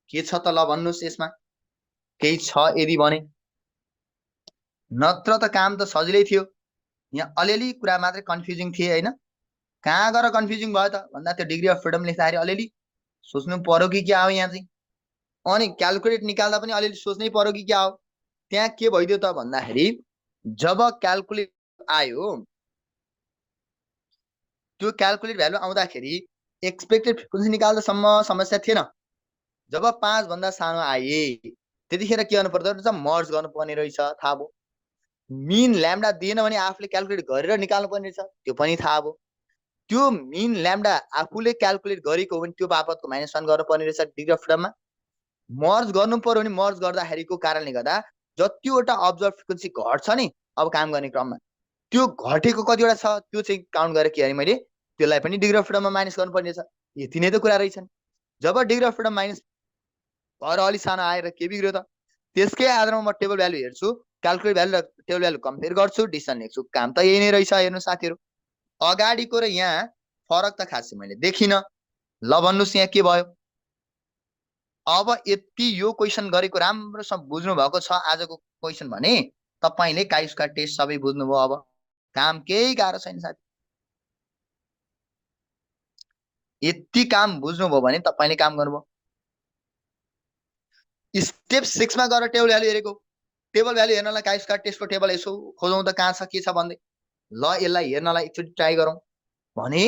के छ त ल भन्नुहोस् यसमा केही छ यदि भने नत्र त काम त सजिलै थियो यहाँ अलिअलि कुरा मात्रै कन्फ्युजिङ थिए होइन कहाँ गएर कन्फ्युजिङ भयो त भन्दा त्यो डिग्री अफ फ्रिडम लेख्दाखेरि अलिअलि सोच्नु पर्यो कि क्या हो यहाँ चाहिँ अनि क्यालकुलेट निकाल्दा पनि अलिअलि सोच्नै पर्यो कि क्या हो त्यहाँ के भइदियो त भन्दाखेरि जब क्यालकुलेट आयो त्यो क्यालकुलेट भ्यालु आउँदाखेरि एक्सपेक्टेड फ्रिक्वेन्सी निकाल्दासम्म समस्या थिएन जब 5 भन्दा सानो आए त्यतिखेर के गर्नु पर्दो रहेछ मर्ज गर्नुपर्ने रहेछ थाहा भयो मिन ल्याम्डा दिएन भने आफूले क्यालकुलेट गरेर निकाल्नु पर्ने रहेछ त्यो पनि थाहा भयो त्यो मिन ल्याम्डा आफूले क्यालकुलेट गरेको हो भने त्यो बापतको -1 गर्नुपर्ने रहेछ डिग्री अफ फ्रिडममा मर्ज गर्नु पर्यो भने मर्ज गर्दाखेरिको कारणले गर्दा जतिवटा अब्जर्भ फ्रिक्वेन्सी घट्छ नि अब काम गर्ने क्रममा त्यो घटेको कतिवटा छ त्यो चाहिँ काउन्ट गरेर के भने मैले त्यसलाई पनि डिग्री अफ फ्रिडममा माइनस गर्नुपर्ने रहेछ यति नै त कुरा रहेछन् जब डिग्री अफ फ्रिडम माइनस भएर अलिक सानो आएर के बिग्रियो त त्यसकै आधारमा म टेबल भ्यालु हेर्छु क्यालकुलेट भ्यालु र टेबल भ्यालु कम्पेयर गर्छु डिसिजन लेख्छु काम त यही नै रहेछ हेर्नु साथीहरू अगाडिको र यहाँ फरक त खासै मैले देखिनँ ल भन्नुहोस् यहाँ के भयो अब यति यो क्वेसन गरेको राम्रोसँग बुझ्नु भएको छ आजको क्वेसन भने तपाईले काइसका टेस्ट सबै बुझ्नुभयो अब काम केही गाह्रो छैन साथी यति काम बुझ्नुभयो भने तपाईले काम गर्नुभयो स्टेप 6 मा गएर टेबल भ्यालु हेरेको टेबल भ्यालु हेर्नलाई काइसका टेस्टको टेबल यसो खोजौँ त कहाँ छ के छ भन्दै ल यसलाई हेर्नलाई एकचोटि ट्राई गरौँ भने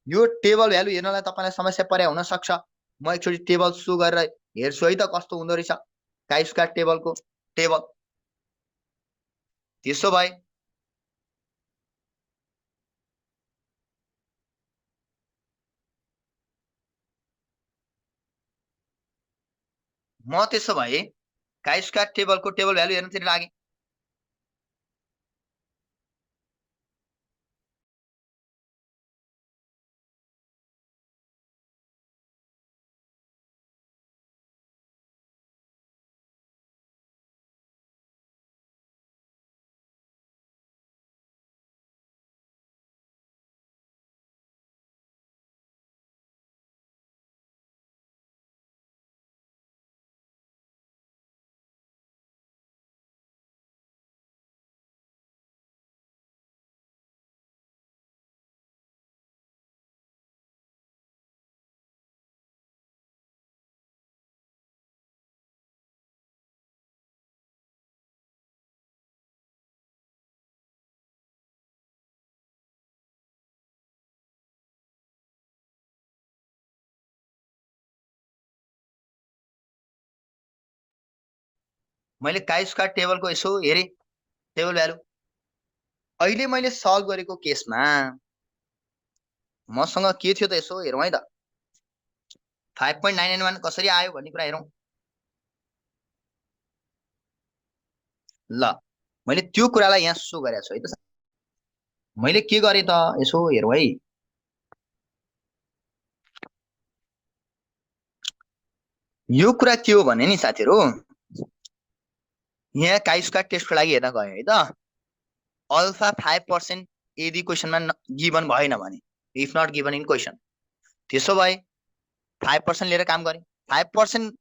यो टेबल भ्यालु हेर्नलाई तपाईलाई समस्या परे हुन सक्छ म एकचोटि टेबल सो गरेर हेर्छु है त कस्तो हुँदो रहेछ काइसका टेबलको टेबल त्यसो भए म त्यसो भए काइसका टेबलको टेबल भ्यालु हेर्नतिर लागे मैले काइसका टेबलको यसो हेरे टेबल भ्यालु अहिले मैले सल्भ गरेको केसमा मसँग के थियो त यसो हेरौँ है त 5.991 कसरी आयो भन्ने कुरा हेरौँ ल मैले त्यो कुरालाई यहाँ सो गरेको छु है त मैले के गरेँ त यसो हेरौँ है यो कुरा के हो भने नि साथीहरू यहाँ काइसका टेस्टको लागि हेर्न गयो है त अल्फा 5% यदि क्वेसनमा गिभन भएन भने if not given in question त्यसो भए 5% लिएर काम गरेँ 5%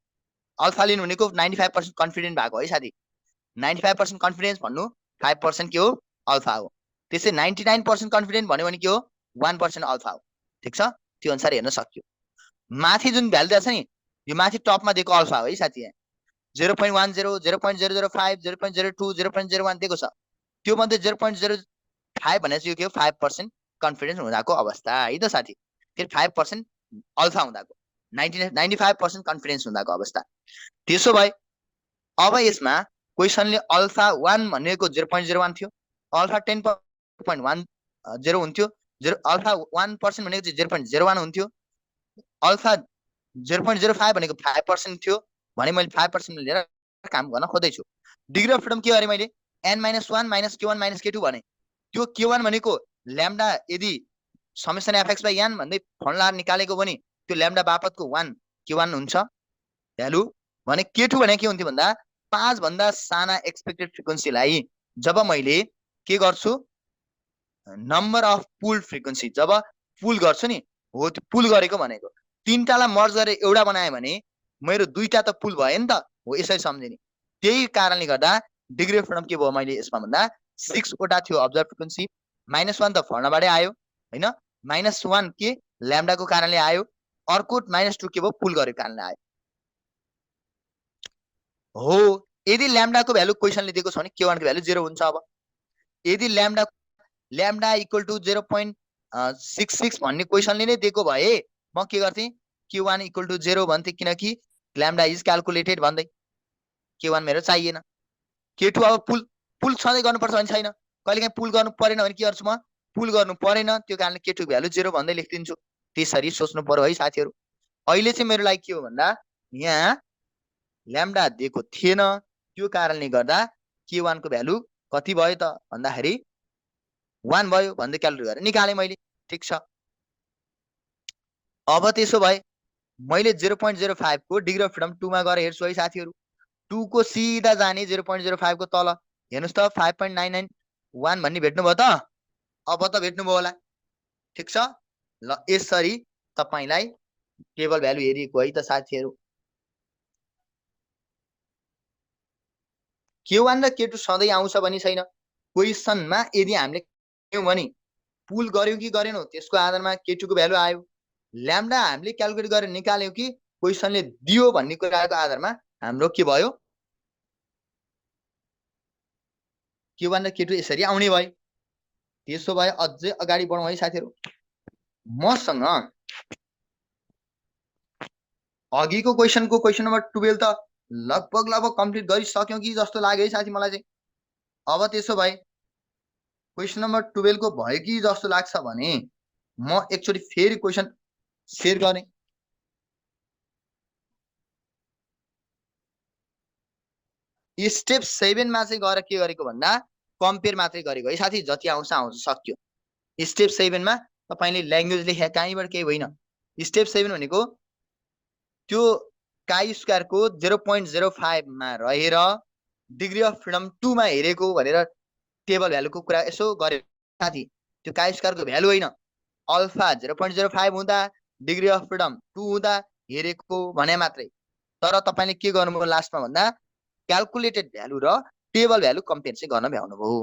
अल्फा लिनु भनेको 95% कन्फिडेन्ट भएको है साथी 95% कन्फिडेन्स भन्नु 5% के हो अल्फा हो त्यसै 99% कन्फिडेन्ट भन्यो भने के हो 1% अल्फा हो ठिक छ त्यो अनुसार हेर्न सक्यो माथि जुन भ्यालु दिएको छ नि यो माथि टपमा दिएको अल्फा हो है साथी यहाँ 0.10 0.005 0.02 0.01 दिएको छ त्यो मध्ये 0.05 भने चाहिँ के हो 5% कन्फिडेन्स हुँदाको अवस्था है त साथी फेरि 5% अल्फा हुँदाको 95% कन्फिडेन्स हुँदाको अवस्था त्यसो भए अब यसमा क्वेसनले अल्फा 1 भनेको 0.01 थियो अल्फा 10.10 हुन्थ्यो अल्फा 1% भनेको चाहिँ 0.01 हुन्थ्यो अल्फा 0.05 भनेको 5% थियो भने मैले 5% लिएर काम गर्न खोज्दैछु। डिग्री अफ फ्रिडम के गरे मैले n-1 minus k1 minus k2 भने त्यो k1 भनेको ल्याम्डा यदि समेसन fx बाइ n भन्दै फर्मुला निकालेको भने त्यो ल्याम्डा बापतको 1 k1 हुन्छ भ्यालु भने k2 भने के हुन्थ्यो भन्दा 5 भन्दा साना एक्सपेक्टेड फ्रिक्वेन्सीलाई जब मैले के गर्छु नम्बर अफ पुल फ्रिक्वेन्सी जब पुल गर्छु नि हो त्यो पुल गरेको भनेको तीनटालाई मर्ज गरेर एउटा बनायो भने मेरो दुईटा त पुल भयो नि त हो यसरी सम्झिने त्यही कारणले गर्दा डिग्री अफ फ्रिडम के भयो मैले यसमा भन्दा 6 वटा थियो अब्जर्भ फ्रिक्वेन्सी -1 त फर्मुलाबाटै आयो हैन -1 के ल्याम्डाको कारणले आयो अर्को -2 के भयो पुल गरेको कारणले आयो हो यदि ल्याम्डाको भ्यालु क्वेशनले दिएको छ भने k1 को भ्यालु 0 हुन्छ अब यदि ल्याम्डा इक्वल टु 0.66 भन्ने क्वेशनले नै दिएको भए म के गर्थे k1 इक्वल टु 0 भन्थे किनकि ल्याम्डा इज क्याल्कुलेटेड भन्दै k1 मेरो चाहिएन k2 अब पुल सधैँ गर्नुपर्छ भने छैन कहिलेकाहीँ पुल गर्नु परेन भने के गर्छु म पुल गर्नु परेन त्यो कारणले k2 को भ्यालु 0 भन्दै लेखिदिन्छु त्यसरी सोच्नु पर्यो है साथीहरु अहिले चाहिँ मेरो लागि के हो भन्दा यहाँ ल्याम्डा दिएको थिएन त्यो कारणले गर्दा k1 को भ्यालु कति भयो त भन्दाखेरि 1 भयो भन्दै क्याल्कुलेट गरेर निकाले मैले ठीक छ अब त्यसो भए मैले 0.05 को डिग्री अफ फ्रिडम 2 मा गएर हेर्छु है साथीहरु 2 को सिधा जाने 0.05 को तल हेर्नुस् त 5.991 भन्ने भेट्नु भयो त अब त भेट्नु भयो होला ठीक छ ल यसरी तपाईलाई टेबल भ्यालु हेरिएको है त साथीहरु k1 र k2 सधैँ आउँछ भनी छैन क्वेशनमा यदि हामीले के भने पुल गर्यौ कि गरेनौ त्यसको आधारमा k2 को भ्यालु आयो ल्याम्डा हामीले क्याल्कुलेट गरेर निकाल्यौ कि क्वेशनले दियो भन्ने कुराको आधारमा हाम्रो के भयो k1 र k2 यसरी आउने भयो त्यसो भए अझै अगाडि बढौं है साथीहरु मसँग अघिको क्वेशनको क्वेशन नम्बर 12 त लगभग कम्प्लिट गरिसक्यौ कि जस्तो लाग्यो है साथी मलाई चाहिँ अब त्यसो भए क्वेशन नम्बर 12 को भयो कि जस्तो लाग्छ भने म एकचोटी फेरि क्वेशन शेयर गर्ने स्टेप 7 मा चाहिँ गएर के गरेको भन्दा कम्पेयर मात्रै गरेको है साथी जति आउँछ सक्यो स्टेप 7 मा तपाईले ल्याङ्ग्वेज लेखे कहीँबाट केही होइन स्टेप 7 भनेको त्यो काई स्क्वायर को 0.05 मा रहेर डिग्री अफ फ्रिडम 2 मा हेरेको भनेर टेबल भ्यालुको कुरा यसो गरे साथी त्यो काई स्क्वायर को भ्यालु होइन अल्फा 0.05 हुँदा डिग्री अफ फ्रिडम 2 हुँदा हेरेको भने मात्रै तर तपाईले के गर्नुभयो लास्टमा भन्दा क्याल्कुलेटेड भ्यालु र टेबल भ्यालु कम्पेयर चाहिँ गर्न भ्याउनु भयो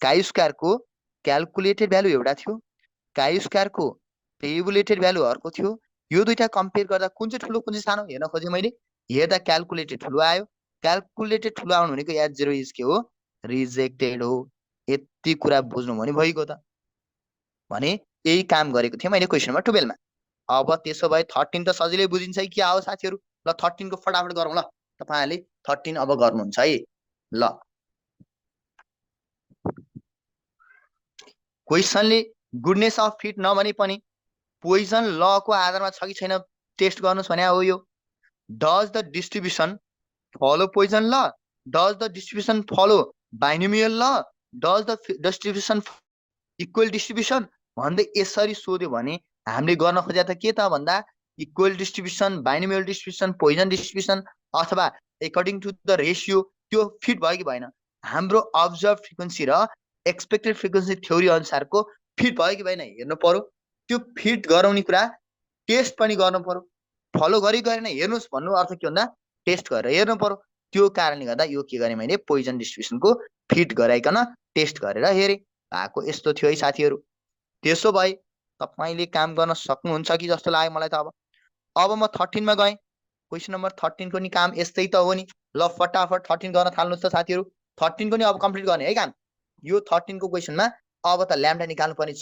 काई स्क्वायर को क्याल्कुलेटेड भ्यालु एउटा थियो काई स्क्वायर को टेबुलेटेड भ्यालु अर्को थियो यो दुईटा कम्पेयर गर्दा कुन चाहिँ ठुलो कुन चाहिँ सानो हेर्न खोजे मैले हेर्दा क्याल्कुलेटेड ठुलो आयो क्याल्कुलेटेड ठुलो आउनु भनेको H0 इज के हो रिजेक्टेड हो यति कुरा बुझ्नु भने भइगयो त भने यही काम गरेको थिएँ मैले क्वेशन नम्बर 12 मा अब त्यसो भए 13 त सजिलै बुझिन्छ कि आओ साथीहरु ल 13 को फटाफट गरौँ ल तपाईहरुले 13 अब गर्नुहुन्छ है ल क्वेशनले गुडनेस अफ फिट नभने पनि पोइजन ल को आधारमा छ कि छैन टेस्ट गर्नुस् भने हो यो does the distribution follow Poisson ल does the distribution follow binomial ल does the distribution equal distribution भन्दै यसरी सोध्यो भने हामीले गर्न खोजे त के त भन्दा equal distribution binomial distribution Poisson distribution अथवा अकॉर्डिंग टु द रेशियो त्यो फिट भयो कि भएन हाम्रो अब्जर्भ फ्रिक्वेन्सी र एक्सपेक्टेड फ्रिक्वेन्सी थ्योरी अनुसारको फिट भयो कि भएन हेर्नु पर्यो त्यो फिट गराउने कुरा टेस्ट पनि गर्नु पर्यो फलो गरी गरेन हेर्नुस् भन्नु अर्थ के भन्दा टेस्ट गरेर हेर्नु पर्यो त्यो कारणले गर्दा यो के गरे मैले पोइजन डिस्ट्रिब्युसनको फिट गराइकन टेस्ट गरेर हेरे भएको यस्तो थियो है साथीहरु त्यसो भए तपाईले काम गर्न सक्नुहुन्छ कि जस्तो लाग्यो मलाई त अब म 13 मा गए क्वेशन नम्बर 13 को नि काम यस्तै त हो नि ल फटाफट 13 गर्न थाल्नुस् त साथीहरु 13 को नि अब कम्प्लिट गर्ने है काम यो 13 को क्वेशनमा अब त ल्याम्डा निकाल्नु पर्ने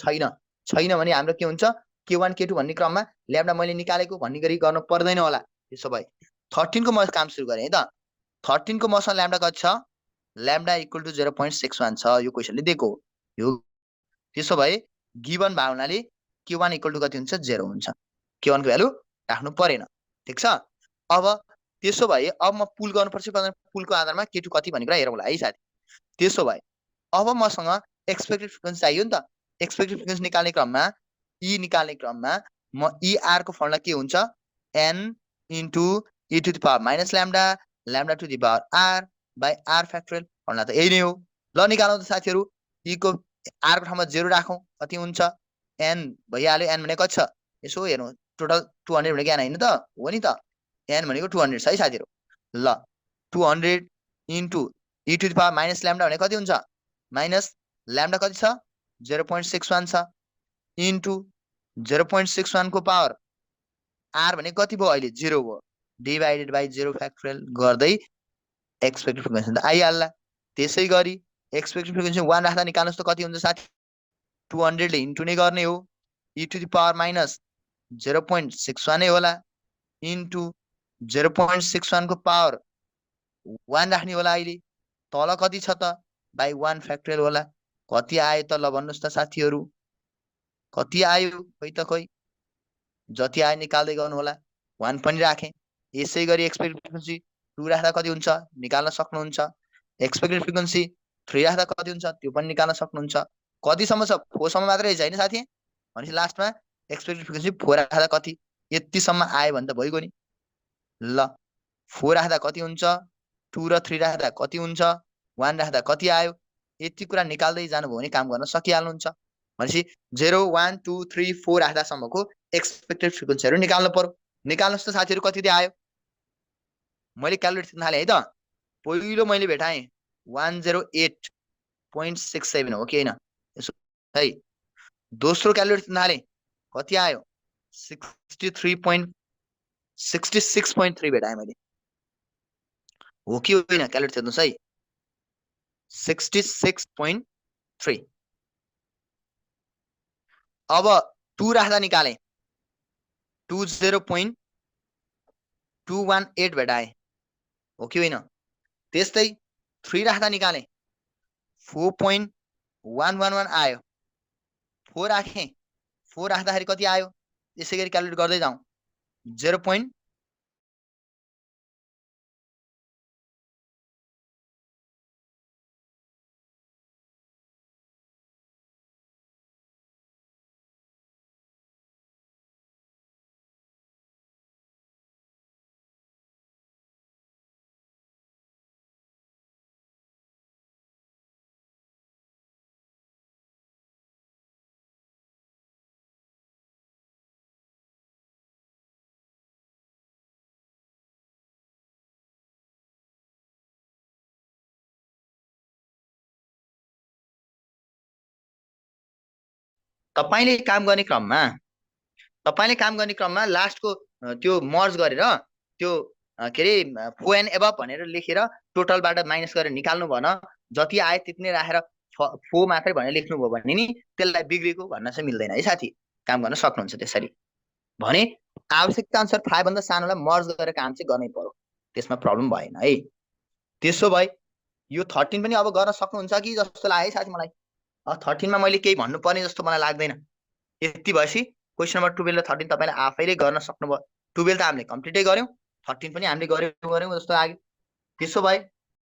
छैन भने हाम्रो के हुन्छ k1 k2 भन्ने क्रममा ल्याम्डा मैले निकालेको भन्ने गरी गर्न पर्दैन होला त्यसो भए 13 को म काम सुरु गरे है त 13 को मसँग ल्याम्डा कति छ ल्याम्डा इक्वल टु 0.61 छ यो क्वेशनले दिएको यो त्यसो भए गिवन भावनाले k1 इक्वल टु कति हुन्छ 0 हुन्छ K1 को भ्यालु राख्नु परेन, ठिक छ। अब त्यसो भए अब म पुल गर्नुपर्छ, पुलको आधारमा K2 कति भन्ने कुरा हेरौँला है साथी। त्यसो भए अब मसँग एक्सपेक्टेड फ्रिक्वेन्सी चाहियो नि त। एक्सपेक्टेड फ्रिक्वेन्सी निकाल्ने क्रममा निकाल्ने क्रममा म ER को फर्मुला के हुन्छ, N into e to the power minus lambda, lambda to the power R by R factorial, formula त यही नै हो। ल निकालौँ त साथीहरू, को R को ठाउँमा 0 राखौँ, कति हुन्छ, N भइहाल्यो। N भनेको कति छ, यसो हेर्नु, टोटल 200 भनेको ज्ञान होइन त, हो नि त। N भनेको 200 छ है साथीहरू। ल 200 into e to the power minus lambda भनेको कति हुन्छ, माइनस ल्याम्डा कति छ, 0.61 छ, इन्टु 0.61 को पावर R भनेको कति भयो, अहिले 0 भयो, डिभाइडेड बाई 0 फ्याक्टोरियल गर्दै एक्सपेक्टेड फ्रिक्वेन्सी त आइहाल्ला। त्यसै गरी एक्सपेक्टेड फ्रिक्वेन्सी 1 राख्दा निकाल्नुहोस् त कति हुन्छ साथी, 200 ले इन्टु नै गर्ने हो, e to the power minus 0.61 नै होला, इन्टु 0.61 को पावर 1 राख्ने होला। अहिले तल कति छ त, बाई 1 फ्याक्टोरियल होला। कति आयो त, ल भन्नुहोस् त साथीहरू, कति आयो, खोइ त खोइ, जति आयो निकाल्दै गर्नु होला। 1 पनि राखेँ। यसै गरी एक्सपेक्टेड फ्रिक्वेन्सी 2 राख्दा कति हुन्छ निकाल्न सक्नुहुन्छ, एक्सपेक्टेड फ्रिक्वेन्सी 3 राख्दा कति हुन्छ त्यो पनि निकाल्न सक्नुहुन्छ। कतिसम्म छ, 4 सम्म मात्रै छ हैन साथी, भनेपछि लास्टमा एक्सपेक्टेड फ्रिक्वेन्सी 4 राख्दा कति, यतिसम्म आयो भने त भइगयो नि। ल 4 राख्दा कति हुन्छ, 2 र 3 राख्दा कति हुन्छ, 1 राख्दा कति आयो, यति कुरा निकाल्दै जानुभयो भने काम गर्न सकिहाल्नुहुन्छ। भनेपछि 0 1 2 3 4 राख्दासम्मको एक्सपेक्टेड फ्रिक्वेन्सीहरू निकाल्नु पर्यो। निकाल्नुहोस् त साथीहरू, कति आयो, मैले क्यालकुलेट गर्न थालेँ है त। पहिलो मैले भेटाएँ 108.67 हो कि हैन, यसो है। दोस्रो क्यालकुलेट गर्न थालेँ, कति आयो, 66.3 भेटाएँ मैले, हो कि होइन, क्यालकुलेट हेर्नुहोस् है, 66.3। अब 2 राख्दा निकालेँ 20.218 भेटाएँ, हो कि होइन। त्यस्तै 3 राख्दा निकालेँ 4.111 आयो। 4 राखेँ, 4 राख्दाखेरि कति आयो, यसै गरी क्यालकुलेट गर्दै जाउँ, 0. तपाईले काम गर्ने क्रममा लास्टको त्यो मर्ज गरेर त्यो के रे 4 एन्ड एबभ भनेर लेखेर टोटलबाट माइनस गरेर निकाल्नु भन, जति आए त्यति नै राखेर 4 मात्रै भनेर लेख्नुभयो भने नि त्यसलाई बिग्रेको भन्न चाहिँ मिल्दैन है साथी। काम गर्न सक्नुहुन्छ त्यसरी भने आवश्यकता अनुसार 5 भन्दा सानोलाई मर्ज गरेर काम चाहिँ गर्नै पर्यो, त्यसमा प्रब्लम भएन है। त्यसो भए यो 13 पनि अब गर्न सक्नुहुन्छ कि जस्तो लाग्यो है साथी मलाई। 13 मा मैले केही भन्नु पर्ने जस्तो मलाई लाग्दैन। यति भएपछि क्वेसन नम्बर 12 र 13 तपाईले आफैले गर्न सक्नुभयो। 12 त हामीले कम्प्लिटै गर्यौं, 13 पनि हामीले गर्यौं जस्तो लाग्यो। त्यसो भए